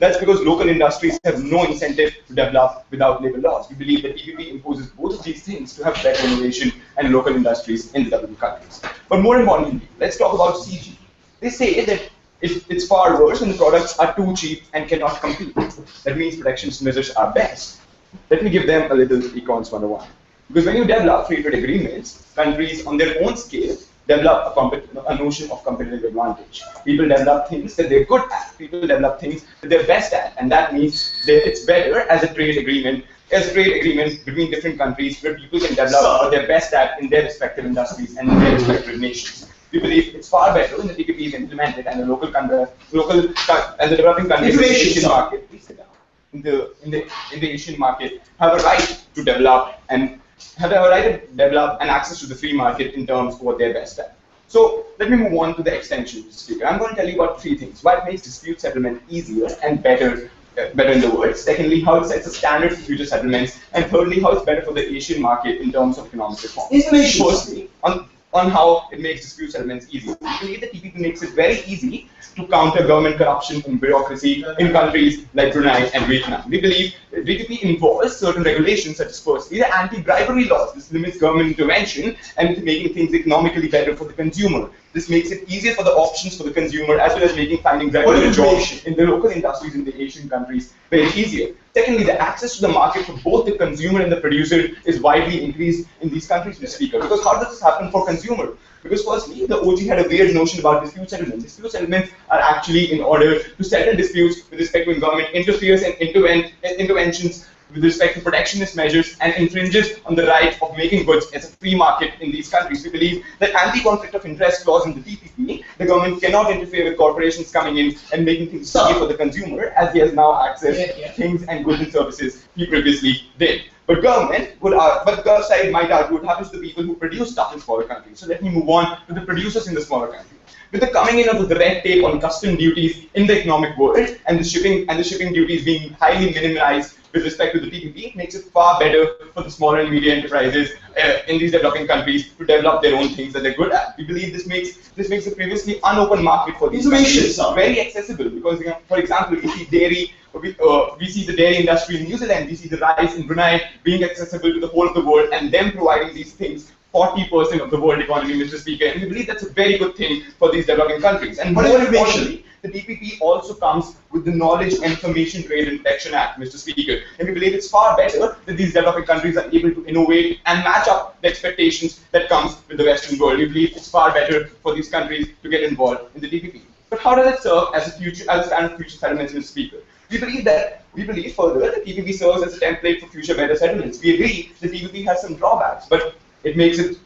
That's because local industries have no incentive to develop without labor laws. We believe that TPP imposes both of these things to have better innovation and local industries in the developing countries. But more importantly, let's talk about CG. They say that it's far worse when the products are too cheap and cannot compete. That means protection measures are best. Let me give them a little econs 101. Because when you develop free trade agreements, countries on their own scale develop a notion of competitive advantage. People develop things that they're good at. People develop things that they're best at, and that means that it's better as a trade agreement between different countries where people can develop what they're best at in their respective industries and in their respective nations. We believe it's far better when the TPP is implemented and the and the developing countries in the Asian market, please sit down, in the Asian market have a right to develop and access to the free market in terms of what they're best at. So let me move on to the extension, Mr. Speaker. I'm going to tell you about three things: why it makes dispute settlement easier and better in the world. Secondly, how it sets a standard for future settlements, and thirdly, how it's better for the Asian market in terms of economic reform. Firstly, on how it makes dispute settlements easier. We believe that TPP makes it very easy to counter government corruption and bureaucracy in countries like Brunei and Vietnam. We believe that TPP involves certain regulations such as firstly the anti-bribery laws. This limits government intervention and making things economically better for the consumer. This makes it easier for the options for the consumer as well as finding regular jobs in the local industries in the Asian countries very easier. Secondly, the access to the market for both the consumer and the producer is widely increased in these countries, Mr. Speaker. Because how does this happen for consumer? Because firstly, the OG had a weird notion about dispute settlements. Dispute settlements are actually in order to settle disputes with respect to when government interferes and interventions with respect to protectionist measures and infringes on the right of making goods as a free market in these countries. We believe that anti-conflict of interest clause in the TPP, the government cannot interfere with corporations coming in and making things easier for the consumer, as he has now accessed things and goods and services he previously did. But the side might argue what happens to the people who produce stuff in smaller countries. So let me move on to the producers in the smaller countries. With the coming in of the red tape on custom duties in the economic world and the shipping duties being highly minimized with respect to the TPP, it makes it far better for the small and medium enterprises in these developing countries to develop their own things that they're good at. We believe this makes the previously unopened market for these countries very accessible because, for example, we see the dairy industry in New Zealand, we see the rice in Brunei being accessible to the whole of the world and them providing these things 40% of the world economy, Mr. Speaker, and we believe that's a very good thing for these developing countries. And more importantly, the TPP also comes with the Knowledge and Information Trade and Protection Act, Mr. Speaker, and we believe it's far better that these developing countries are able to innovate and match up the expectations that comes with the Western world. We believe it's far better for these countries to get involved in the TPP. But how does it serve as a standard for future settlements, Mr. Speaker? We believe further that TPP serves as a template for future better settlements. We agree that TPP has some drawbacks, but it makes it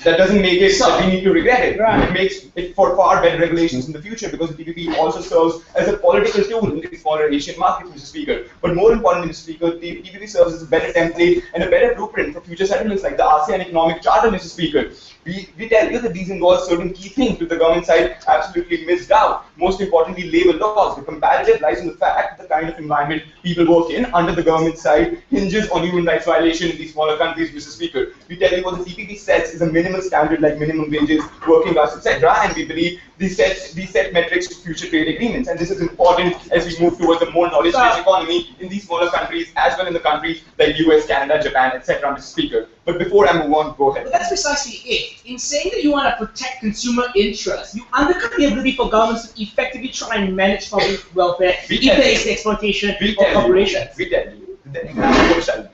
that doesn't make it that we need to regret it. Right. It makes it for far better regulations in the future because the TPP also serves as a political tool in these smaller Asian markets, Mr. Speaker. But more importantly, Mr. Speaker, the TPP serves as a better template and a better blueprint for future settlements like the ASEAN Economic Charter, Mr. Speaker. We tell you that these involve certain key things which the government side absolutely missed out. Most importantly, labor laws. The comparative lies in the fact that the kind of environment people work in under the government side hinges on human rights violation in these smaller countries, Mr. Speaker. We tell you what the TPP sets is a minimal standard like minimum wages, working class, etc. And we believe these set metrics to future trade agreements. And this is important as we move towards a more knowledge-based economy in these smaller countries as well in the countries like US, Canada, Japan, etc., Mr. Speaker. But before I move on, go ahead. But that's precisely it. In saying that you want to protect consumer interests, you undercut the ability for governments to effectively try and manage public welfare if there is exploitation of corporations. We tell you that the example of settlement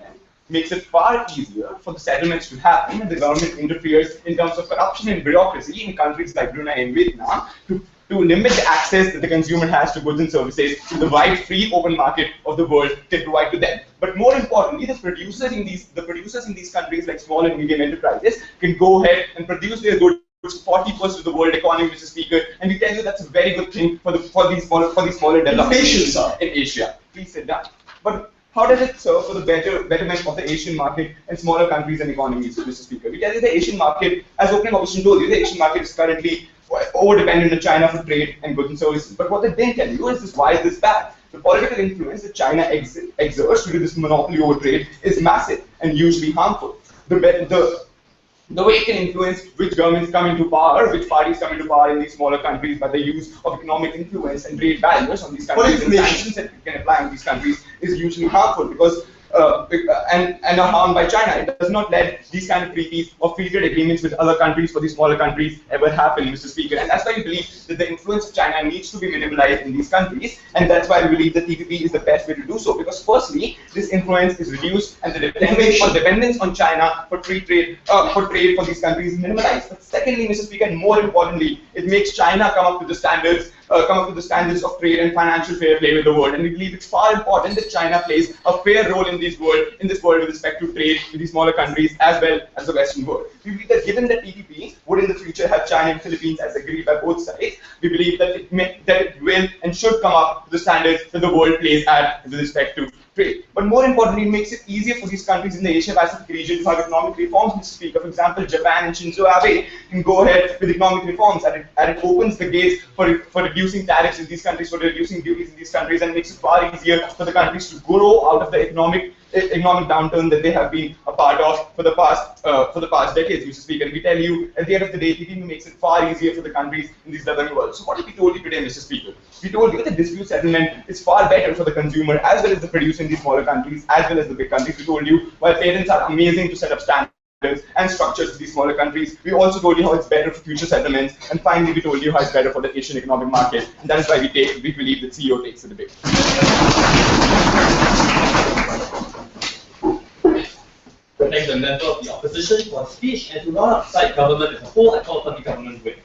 makes it far easier for the settlements to happen when the government interferes in terms of corruption and bureaucracy in countries like Brunei and Vietnam to limit the access that the consumer has to goods and services to the wide, free, open market of the world can provide to them. But more importantly, the producers in these countries like small and medium enterprises can go ahead and produce their goods 40% of the world economy, Mr. Speaker, and we tell you that's a very good thing for these smaller developments in Asia. Please sit down. But how does it serve for the betterment of the Asian market and smaller countries and economies, Mr. Speaker? We tell you the Asian market, as opening opposition told you, the Asian market is currently over-dependent on China for trade and goods and services. But what they didn't tell you is why is this bad? The political influence that China exerts due to this monopoly over trade is massive and usually harmful. The way it can influence which governments come into power, which parties come into power in these smaller countries by the use of economic influence and trade barriers on these countries and sanctions that it can apply on these countries is usually harmful because and are harmed by China. It does not let these kind of treaties or free trade agreements with other countries for these smaller countries ever happen, Mr. Speaker. And that's why we believe that the influence of China needs to be minimalized in these countries, and that's why we believe that TPP is the best way to do so. Because firstly, this influence is reduced, and the dependence on China for trade for these countries is minimalized. But secondly, Mr. Speaker, and more importantly, it makes China come up to the standards of trade and financial fair play with the world. And we believe it's far important that China plays a fair role in this world with respect to trade with these smaller countries as well as the Western world. We believe that given that TPP would in the future have China and Philippines as agreed by both sides, we believe that it will and should come up to the standards that the world plays at with respect to trade. But more importantly, it makes it easier for these countries in the Asia-Pacific region to have economic reforms, Mr. Speaker. For example, Japan and Shinzo Abe can go ahead with economic reforms, and it opens the gates for reducing tariffs in these countries, for reducing duties in these countries, and makes it far easier for the countries to grow out of the economic downturn that they have been a part of for the past decades, Mr. Speaker. And we tell you, at the end of the day, TPP makes it far easier for the countries in these developing world. So what did we told you today, Mr. Speaker? We told you that dispute settlement is far better for the consumer as well as the producer in these smaller countries as well as the big countries. We told you while parents are amazing to set up standards and structures for these smaller countries, we also told you how it's better for future settlements, and finally we told you how it's better for the Asian economic market, and that is why we believe that CEO takes the debate. Thank the member of the opposition for speech and to not cite government as a whole. I call the government with.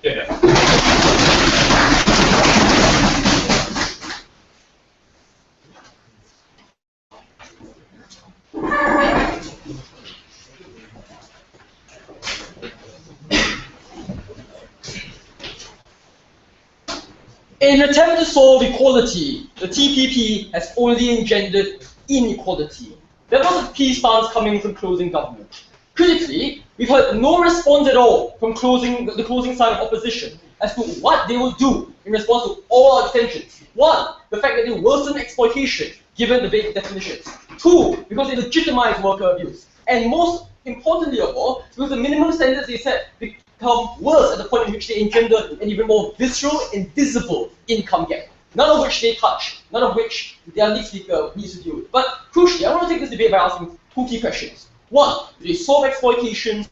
In an attempt to solve equality, the TPP has only engendered inequality. There was a peace funds coming from closing government. Critically, we've heard no response at all from the closing side of opposition as to what they will do in response to all our extensions. One, the fact that they worsen exploitation, given the vague definitions. Two, because they legitimize worker abuse. And most importantly of all, because the minimum standards they set become worse at the point in which they engender an even more visceral and visible income gap. None of which they touch, none of which their lead speaker needs to deal with. But crucially, I want to take this debate by asking two key questions. One, do they solve exploitation?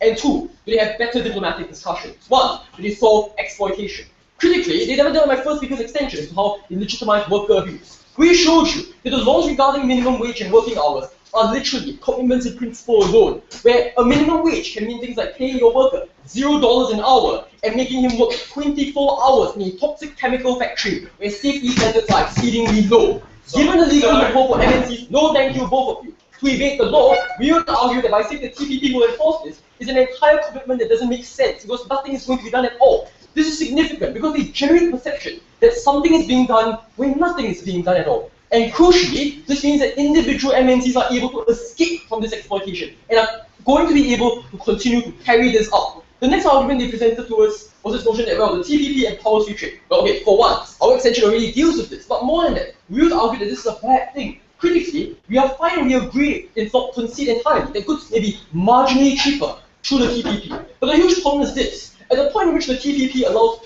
And two, do they have better diplomatic discussions? One, do they solve exploitation? Critically, they never done my first speaker's extension as to how they legitimize worker abuse. We showed you that the laws regarding minimum wage and working hours are literally commitments in principle alone, where a minimum wage can mean things like paying your worker $0 an hour and making him work 24 hours in a toxic chemical factory where safety standards are exceedingly low. Given the legal loophole for MNCs, no thank you both of you. To evade the law, we would argue that by saying the TPP will enforce this, is an entire commitment that doesn't make sense because nothing is going to be done at all. This is significant because they generate perception that something is being done when nothing is being done at all. And crucially, this means that individual MNCs are able to escape from this exploitation and are going to be able to continue to carry this out. The next argument they presented to us was this notion that, well, the TPP empowers free trade. Well, okay, for one, our extension already deals with this, but more than that, we would argue that this is a bad thing. Critically, we are fine and we agree, in fact, concede entirely that goods may be marginally cheaper through the TPP. But the huge problem is this: at the point in which the TPP allows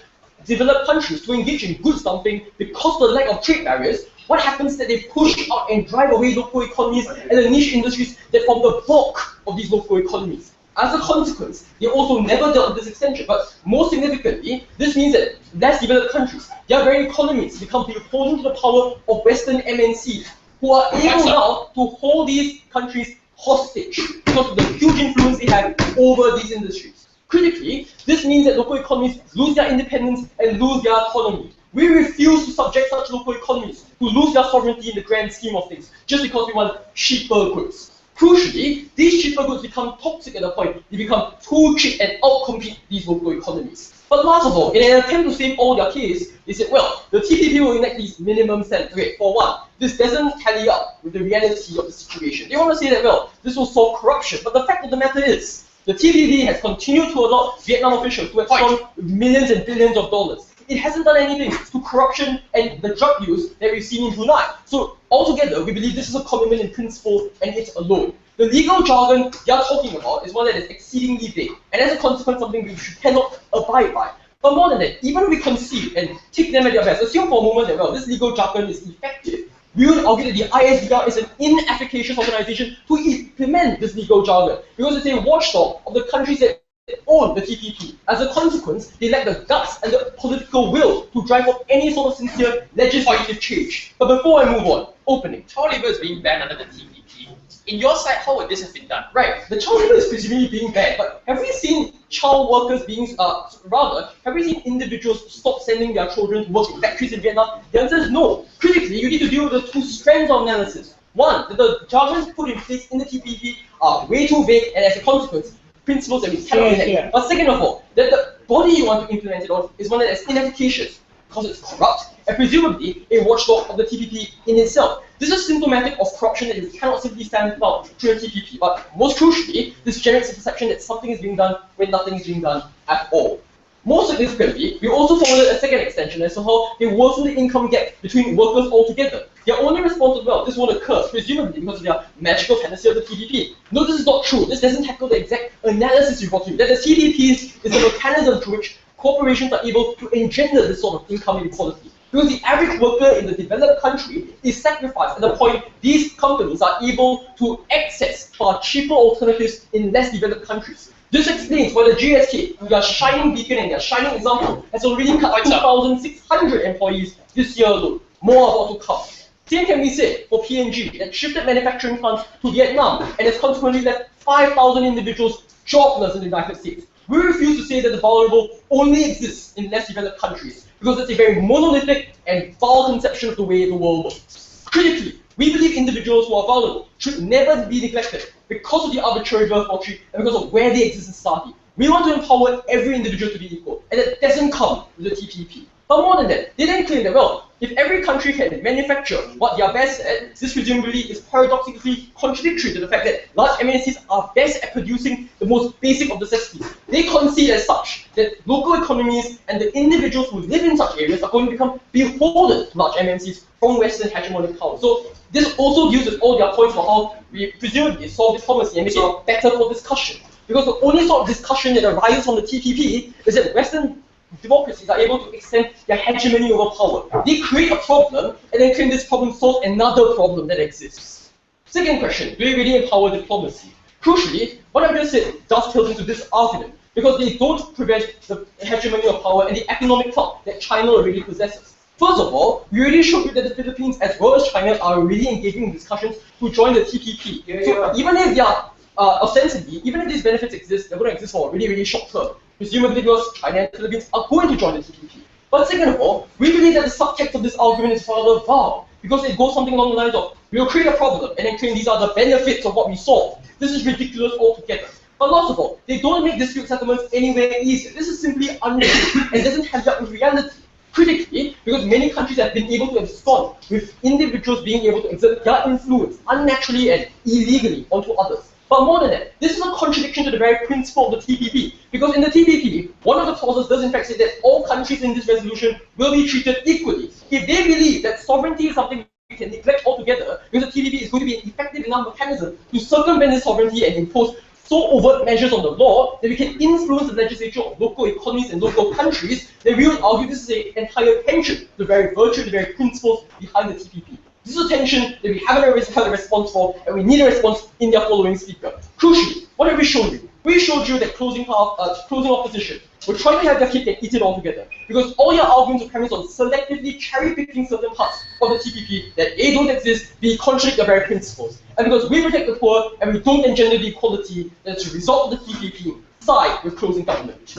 developed countries to engage in goods dumping because of the lack of trade barriers, what happens is that they push out and drive away local economies and the niche industries that form the bulk of these local economies. As a consequence, they also never dealt with this extension. But more significantly, this means that less developed countries, their very economies become beholden to the power of Western MNCs, who are able now to hold these countries hostage because of the huge influence they have over these industries. Critically, this means that local economies lose their independence and lose their autonomy. We refuse to subject such local economies to lose their sovereignty in the grand scheme of things, just because we want cheaper goods. Crucially, these cheaper goods become toxic at a point. They become too cheap and outcompete these local economies. But last of all, in an attempt to save all their case, they said, well, the TPP will enact these minimum standards. Okay, for one, this doesn't tally up with the reality of the situation. They want to say that, well, this will solve corruption. But the fact of the matter is, the TPP has continued to allow Vietnam officials to extort millions and billions of dollars. It hasn't done anything to corruption and the drug use that we've seen in Brunei. So altogether, we believe this is a commitment in principle and it's alone. The legal jargon they are talking about is one that is exceedingly vague, and as a consequence, something we cannot abide by. But more than that, even if we concede and take them at their best, assume for a moment that, well, this legal jargon is effective, we would argue that the ISDR is an inefficacious organization to implement this legal jargon, because it's a watchdog of the countries that own the TPP. As a consequence, they lack the guts and the political will to drive up any sort of sincere legislative change. But before I move on, opening. Child labour is being banned under the TPP. In your side, how would this have been done? Right. The child labour is presumably being banned, but have we seen child workers being, have we seen individuals stop sending their children to work in factories in Vietnam? The answer is no. Critically, you need to deal with the two strands of analysis. One, that the jargons put in place in the TPP are way too vague, and as a consequence, principles that we cannot enact. But second of all, that the body you want to implement it on is one that is inefficacious because it's corrupt and presumably a watchdog of the TPP in itself. This is symptomatic of corruption that you cannot simply stand out through the TPP. But most crucially, this generates a perception that something is being done when nothing is being done at all. More significantly, we also forwarded a second extension as to how they worsen the income gap between workers altogether. Their only response was, well, this won't occur, presumably because of their magical fantasy of the TPP. No, this is not true. This doesn't tackle the exact analysis you got to. That the TPP is a mechanism through which corporations are able to engender this sort of income inequality. Because the average worker in the developed country is sacrificed at the point these companies are able to access far cheaper alternatives in less developed countries. This explains why the GSK, their shining beacon and their shining example, has already cut 2,600 employees this year alone. More about to come. Same can be said for PNG, that shifted manufacturing plants to Vietnam and has consequently left 5,000 individuals jobless in the United States. We refuse to say that the vulnerable only exists in less developed countries, because it's a very monolithic and foul conception of the way the world works. Critically, we believe individuals who are vulnerable should never be neglected because of the arbitrary birth order and because of where they exist in society. We want to empower every individual to be equal, and that doesn't come with the TPP. But more than that, they then claim that, well, if every country can manufacture what they are best at, this presumably is paradoxically contradictory to the fact that large MNCs are best at producing the most basic of necessities. They concede as such that local economies and the individuals who live in such areas are going to become beholden to large MNCs from Western hegemonic power. So this also deals with all their points for how we presumably solve diplomacy and make it better for discussion. Because the only sort of discussion that arises from the TPP is that Western democracies are able to extend their hegemony over power. They create a problem and then claim this problem solves another problem that exists. Second question, do we really empower diplomacy? Crucially, what I've just said dovetails into this argument, because they don't prevent the hegemony of power and the economic clout that China already possesses. First of all, we already showed you that the Philippines as well as China are already engaging in discussions to join the TPP. So even if they are ostensibly, even if these benefits exist, they're going to exist for a really, really short term. Presumably because China and the Philippines are going to join the TPP. But second of all, we believe that the subtext of this argument is rather vague, because it goes something along the lines of, we'll create a problem and then claim these are the benefits of what we solve. This is ridiculous altogether. But lots of all, they don't make dispute settlements anywhere easier. This is simply untrue and doesn't have up with reality. Critically, because many countries have been able to abscond with individuals being able to exert their influence unnaturally and illegally onto others. But more than that, this is a contradiction to the very principle of the TPP. Because in the TPP, one of the clauses does in fact say that all countries in this resolution will be treated equally. If they believe that sovereignty is something we can neglect altogether, because the TPP is going to be an effective enough mechanism to circumvent this sovereignty and impose so overt measures on the law that we can influence the legislature of local economies and local countries, then we would argue this is an entire tension to the very virtue, the very principles behind the TPP. This is a tension that we haven't had a response for, and we need a response in their following speaker. Crucially, what have we shown you? We showed you that closing opposition will try to have their cake and eat it all together. Because all your arguments are premised on selectively cherry-picking certain parts of the TPP that A, don't exist, B, contradict the very principles. And because we protect the poor and we don't engender the equality that's a result of the TPP, side with closing government.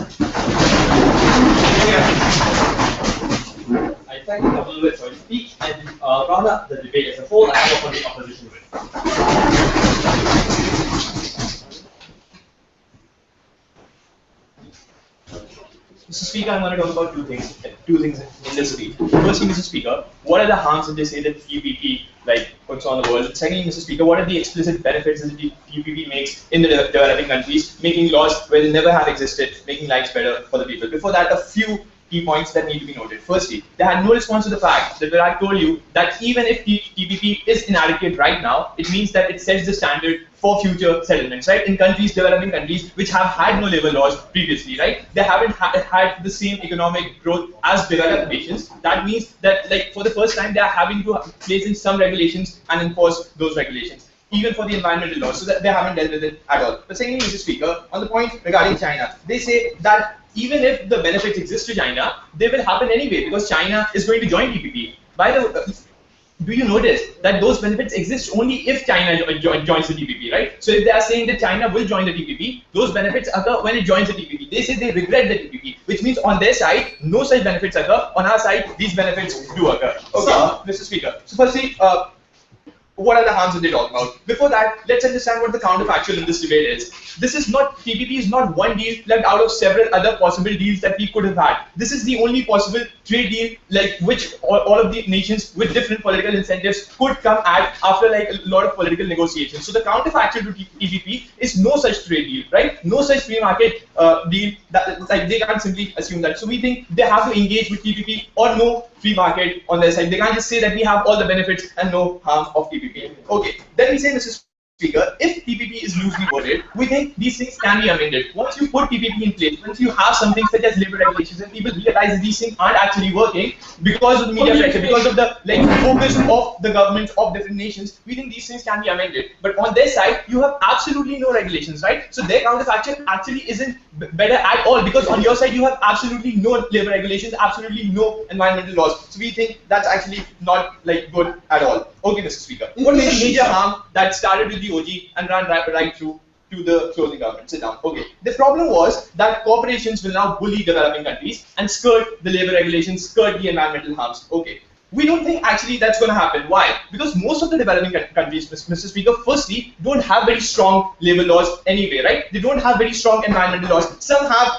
I thank the government for its speech and round up the debate as a whole. I have on the opposition with. Mr. Speaker, I'm going to talk about two things in this speech. Firstly, Mr. Speaker, what are the harms that they say that TPP puts on the world? Secondly, Mr. Speaker, what are the explicit benefits that the TPP makes in the developing countries, making laws where they never have existed, making lives better for the people? Before that, a few key points that need to be noted. Firstly, they had no response to the fact that I told you that even if TPP is inadequate right now, it means that it sets the standard for future settlements, right? In countries, developing countries, which have had no labor laws previously, right? They haven't had the same economic growth as developed nations. That means that, for the first time, they are having to place in some regulations and enforce those regulations, even for the environmental laws, so that they haven't dealt with it at all. But secondly, Mr. Speaker, on the point regarding China, they say that even if the benefits exist to China, they will happen anyway because China is going to join TPP. By the way, do you notice that those benefits exist only if China joins the TPP, right? So if they are saying that China will join the TPP, those benefits occur when it joins the TPP. They say they regret the TPP, which means on their side, no such benefits occur. On our side, these benefits do occur. Okay, Mr. Speaker. So firstly, what are the harms that they talk about? Before that, let's understand what the counterfactual in this debate is. TPP is not one deal left out of several other possible deals that we could have had. This is the only possible trade deal which all of the nations with different political incentives could come at after a lot of political negotiations. So the counterfactual to TPP is no such trade deal, right? No such free market deal that they can't simply assume that. So we think they have to engage with TPP or no free market on their side. They can't just say that we have all the benefits and no harm of TPP. Okay, then we say, Mr. Speaker, if TPP is loosely worded, we think these things can be amended. Once you put TPP in place, once you have something such as labor regulations and people realize that these things aren't actually working because of the media pressure, because of the focus of the governments of different nations, we think these things can be amended. But on their side, you have absolutely no regulations, right? So their counterfactual actually isn't better at all because on your side, you have absolutely no labor regulations, absolutely no environmental laws. So we think that's actually not good at all. Okay, Mr. Speaker. What is the major harm that started with the OG and ran right through to the closing government? Sit down. Okay. The problem was that corporations will now bully developing countries and skirt the labor regulations, skirt the environmental harms. Okay. We don't think actually that's going to happen. Why? Because most of the developing countries, Mr. Speaker, firstly, don't have very strong labor laws anyway, right? They don't have very strong environmental laws. Some have,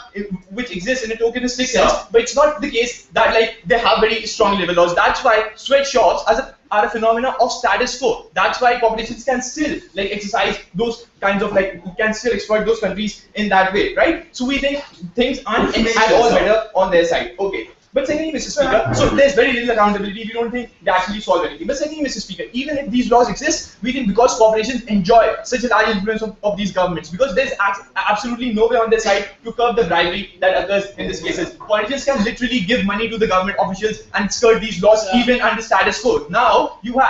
which exist in a tokenistic sense, but it's not the case that they have very strong labor laws. That's why sweatshops are a phenomenon of status quo. That's why corporations can still exercise those kinds of can still exploit those countries in that way, right? So we think things aren't at all better on their side. Okay. But secondly, Mr. Speaker, so there's very little accountability. We don't think they actually solve anything. But secondly, Mr. Speaker, even if these laws exist, we think because corporations enjoy such a large influence of these governments, because there's absolutely no way on their side to curb the bribery that occurs in these cases. Politicians can literally give money to the government officials and skirt these laws even under status quo. Now you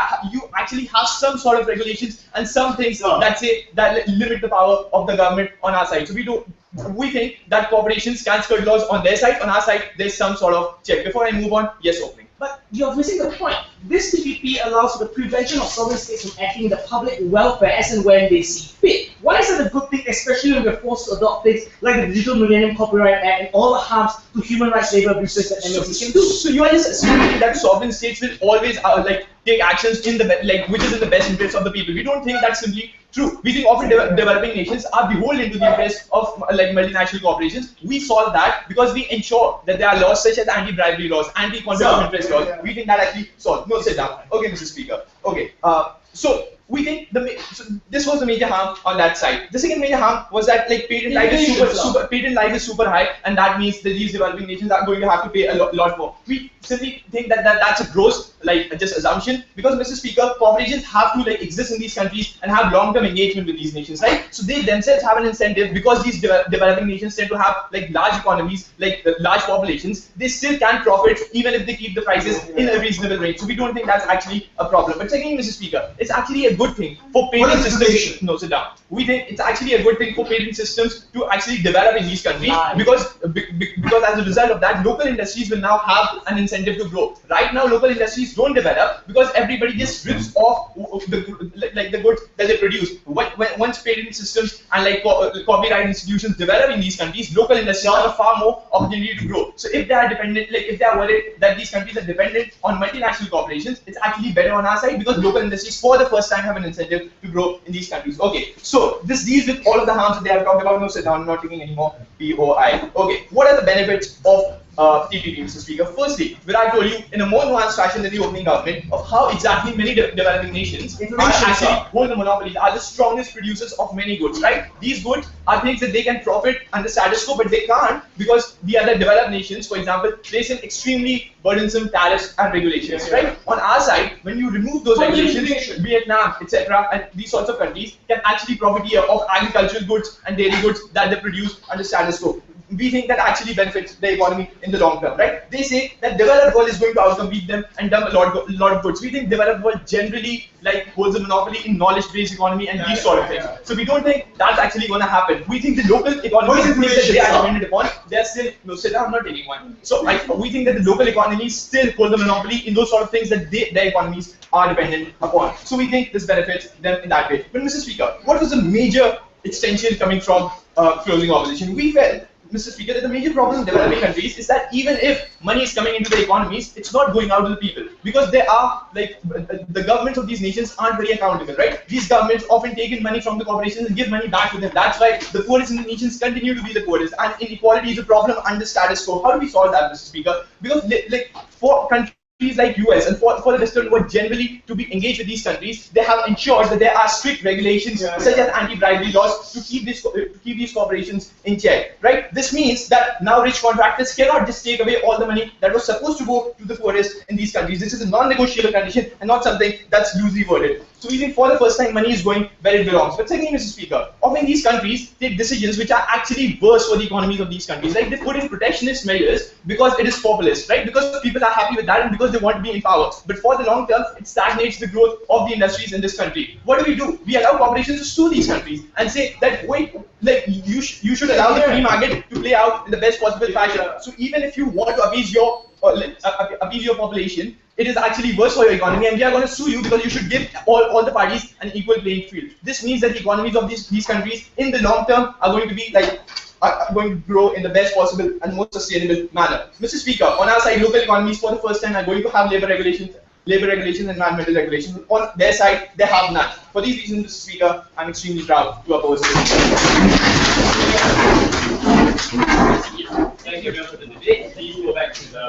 actually have some sort of regulations and some things that limit the power of the government on our side. So we think that corporations can skirt laws on their side. On our side, there's some sort of check. Before I move on, yes, opening. But you're missing the point. This TPP allows for the prevention of sovereign states from acting in the public welfare as and when they see fit. Why is that a good thing, especially when we're forced to adopt things like the Digital Millennium Copyright Act and all the harms to human rights labor abuses that MLC can do? So you are just assuming that sovereign states will always take actions in the which is in the best interest of the people. We don't think that's simply True. We think often developing nations are beholden to the interest of like multinational corporations. We solve that because we ensure that there are laws such as anti-bribery laws, anti-conflict of interest laws. We think that actually solves. No, sit down. Okay, Mr. Speaker. Okay. So we think this was the major harm on that side. The second major harm was that like patent life is super high, and that means that these developing nations are going to have to pay a lot more. We simply think that that's a gross like just assumption, because Mr. Speaker, corporations have to like exist in these countries and have long-term engagement with these nations, right? So they themselves have an incentive, because these developing nations tend to have like large economies, like large populations. They still can profit even if they keep the prices in a reasonable range. So we don't think that's actually a problem. But secondly, Mr. Speaker, it's actually a good thing for patent systems. No, sit down. We think it's actually a good thing for patent systems to actually develop in these countries, because as a result of that, local industries will now have an incentive to grow. Right now, local industries don't develop because everybody just rips off the goods that they produce. Once patent systems and like copyright institutions develop in these countries, local industries have far more opportunity to grow. So if they are dependent, like if they are worried that these countries are dependent on multinational corporations, it's actually better on our side, because local industries for the first time have an incentive to grow in these countries. Okay, so this deals with all of the harms that they have talked about. No, sit down, I'm not taking any more POI. Okay, what are the benefits of TPP, Mr. Speaker? Firstly, where I told you in a more nuanced fashion than the opening government of how exactly many developing nations actually hold the monopolies, are the strongest producers of many goods, right? These goods are things that they can profit under status quo, but they can't because the other developed nations, for example, place in extremely burdensome tariffs and regulations, right? On our side, when you remove those regulations, Vietnam, etc., and these sorts of countries can actually profit here of agricultural goods and dairy goods that they produce under status quo. We think that actually benefits the economy in the long term, right? They say that developed world is going to outcompete them and dump a lot of goods. We think developed world generally like holds a monopoly in knowledge-based economy and these sort of things. So we don't think that's actually going to happen. We think the local economies that they are dependent upon, they're still I'm not taking one. So we think that the local economies still hold the monopoly in those sort of things that their economies are dependent upon. So we think this benefits them in that way. But Mr. Speaker, what was the major extension coming from closing opposition? We felt, Mr. Speaker, that the major problem in developing countries is that even if money is coming into the economies, it's not going out to the people, because they are like the governments of these nations aren't very accountable, right? These governments often take in money from the corporations and give money back to them. That's why the poorest in the nations continue to be the poorest, and inequality is a problem under status quo. How do we solve that, Mr. Speaker? Because like for countries like US and for the Western world generally to be engaged with these countries, they have ensured that there are strict regulations such as anti-bribery laws to keep these corporations in check, right? This means that now rich contractors cannot just take away all the money that was supposed to go to the poorest in these countries. This is a non-negotiable condition and not something that's loosely worded. So we think for the first time money is going where it belongs. But secondly, Mr. Speaker, often these countries take decisions which are actually worse for the economies of these countries. Like they put in protectionist measures because it is populist, right? Because people are happy with that and because they want to be in power. But for the long term, it stagnates the growth of the industries in this country. What do? We allow corporations to sue these countries and say that wait, like you should allow the free market to play out in the best possible fashion. So even if you want to appease your population, it is actually worse for your economy, and we are going to sue you because you should give all the parties an equal playing field. This means that the economies of these countries in the long term are going to be like are going to grow in the best possible and most sustainable manner. Mr. Speaker, on our side, local economies for the first time are going to have labor regulations and environmental regulations. On their side, they have none. For these reasons, Mr. Speaker, I'm extremely proud to oppose this. Thank you very much for the debate. Please go back to the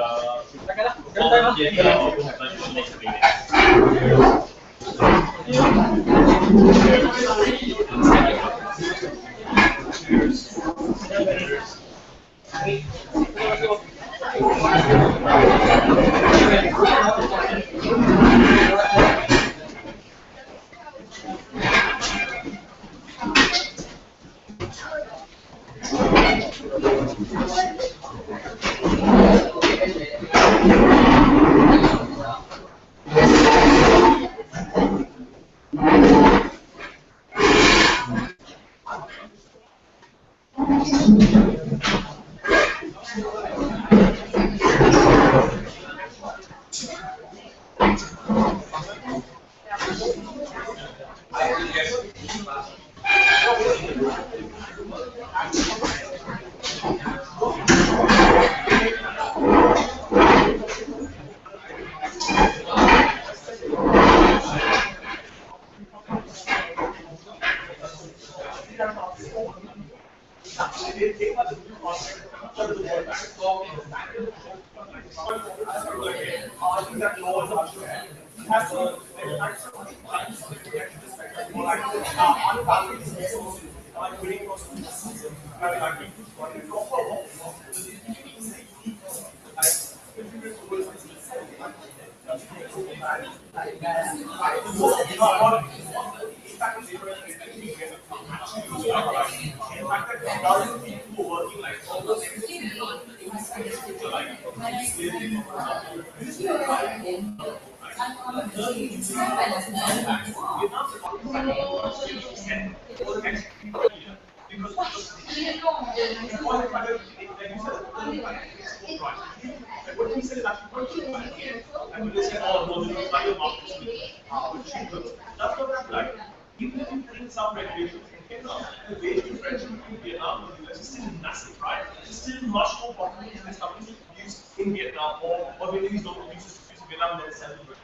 Even if you put in some regulations in Vietnam, the wage differential between Vietnam and the US is still massive, right? It's still much more profitable for these companies to use in Vietnam, or Vietnamese don't use in Vietnam than sell in Vietnam.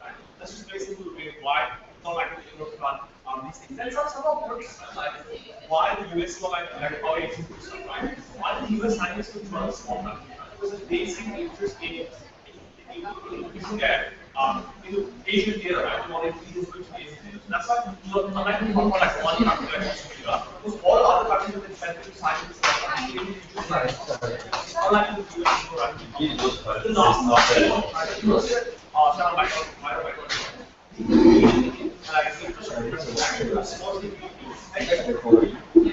Right? That's just very simple way why it's not like the Europe run these things. And some of politics, like why the US not like how it improves stuff, right? Why the US scientists to run a small country? Because they see the interest in increasing their Asian data, right? More that's why unlike like one country like Australia, because all other countries have incentive to sign this stuff. Unlike the US, the last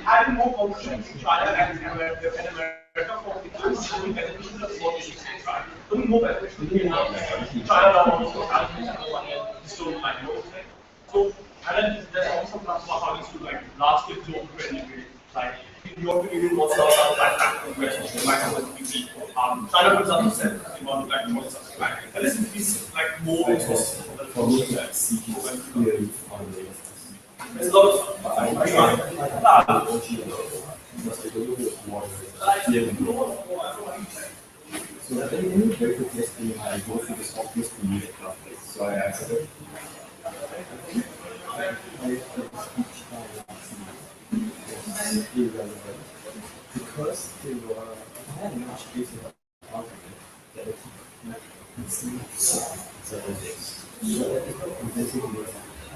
having more competition in China and America for because it's only beneficial to all these things, right? Only more beneficial to China almost so like so and then there's also talk about how these two like large scale global trade like the European Union wants to like that relationship like China for example said they want to like more subscribe. And this is like more resources for me to like see clearly on the there's a lot of so that very quickly I go through this obvious to me so I accept because they were had much better argument that it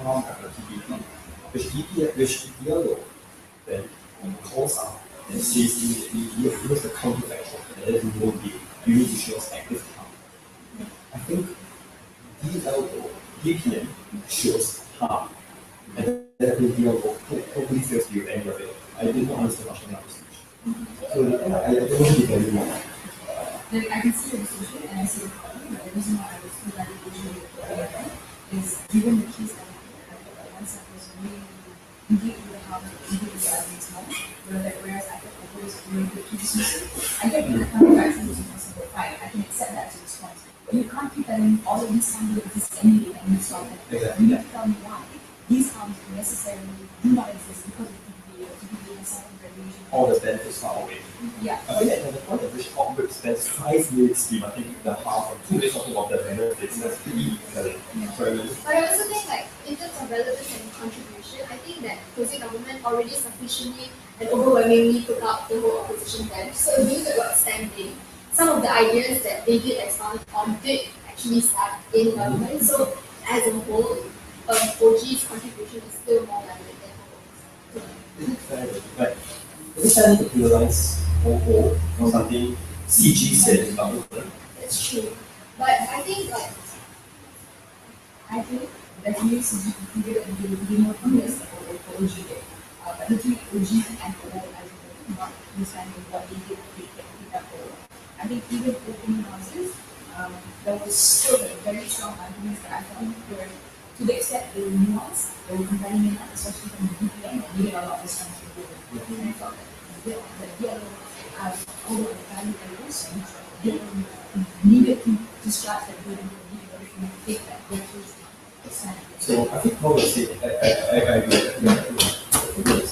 harm of the TPP, which yellow then calls out and says here's the counterfactual and that it won't be. You need to show us active harm. I think DPM shows harm. And that will be hopefully fails you any of it. I did not understand much of that speech. So I don't know if you can do more. Like I can see the decision and I see the problem, but the reason why I was still that is given the case that once I was really engaged with how to engage with the audience more, whereas I could always really good to dismiss it. I get the counterfactual is impossible, fine, I can accept that as a response. You can't keep telling all of these harms exist anyway and you stop it. You need to tell me why. These harms necessarily do not exist because of TPP and second regulation. All the benefits are away. Yeah. I think at the point at which Oxford spends 5 minutes scheme, I think the half or 2 minutes talking about the benefits, that's pretty compelling. But I also think like in terms of relevance and contribution, I think that Jose government already sufficiently and overwhelmingly took up the whole opposition bench. So due to the standing, some of the ideas that they did expound on did actually start in government. So as a whole, OG's contribution is still more relevant than Ho's. But is it time to realize or something CG said in government? That's true. But I think like definitely CG did be more honest about what OG did. But the three OG and O as not understanding what they did pick up over. I think even open houses, there was still very strong arguments that I found were to the extent they were nuanced, they were compelling enough, especially from the DPM, that needed a lot of responsibility. And I thought that yellow as over the value areas, yellow needed to start that building for the to take that go through the standard. So I think probably I agree.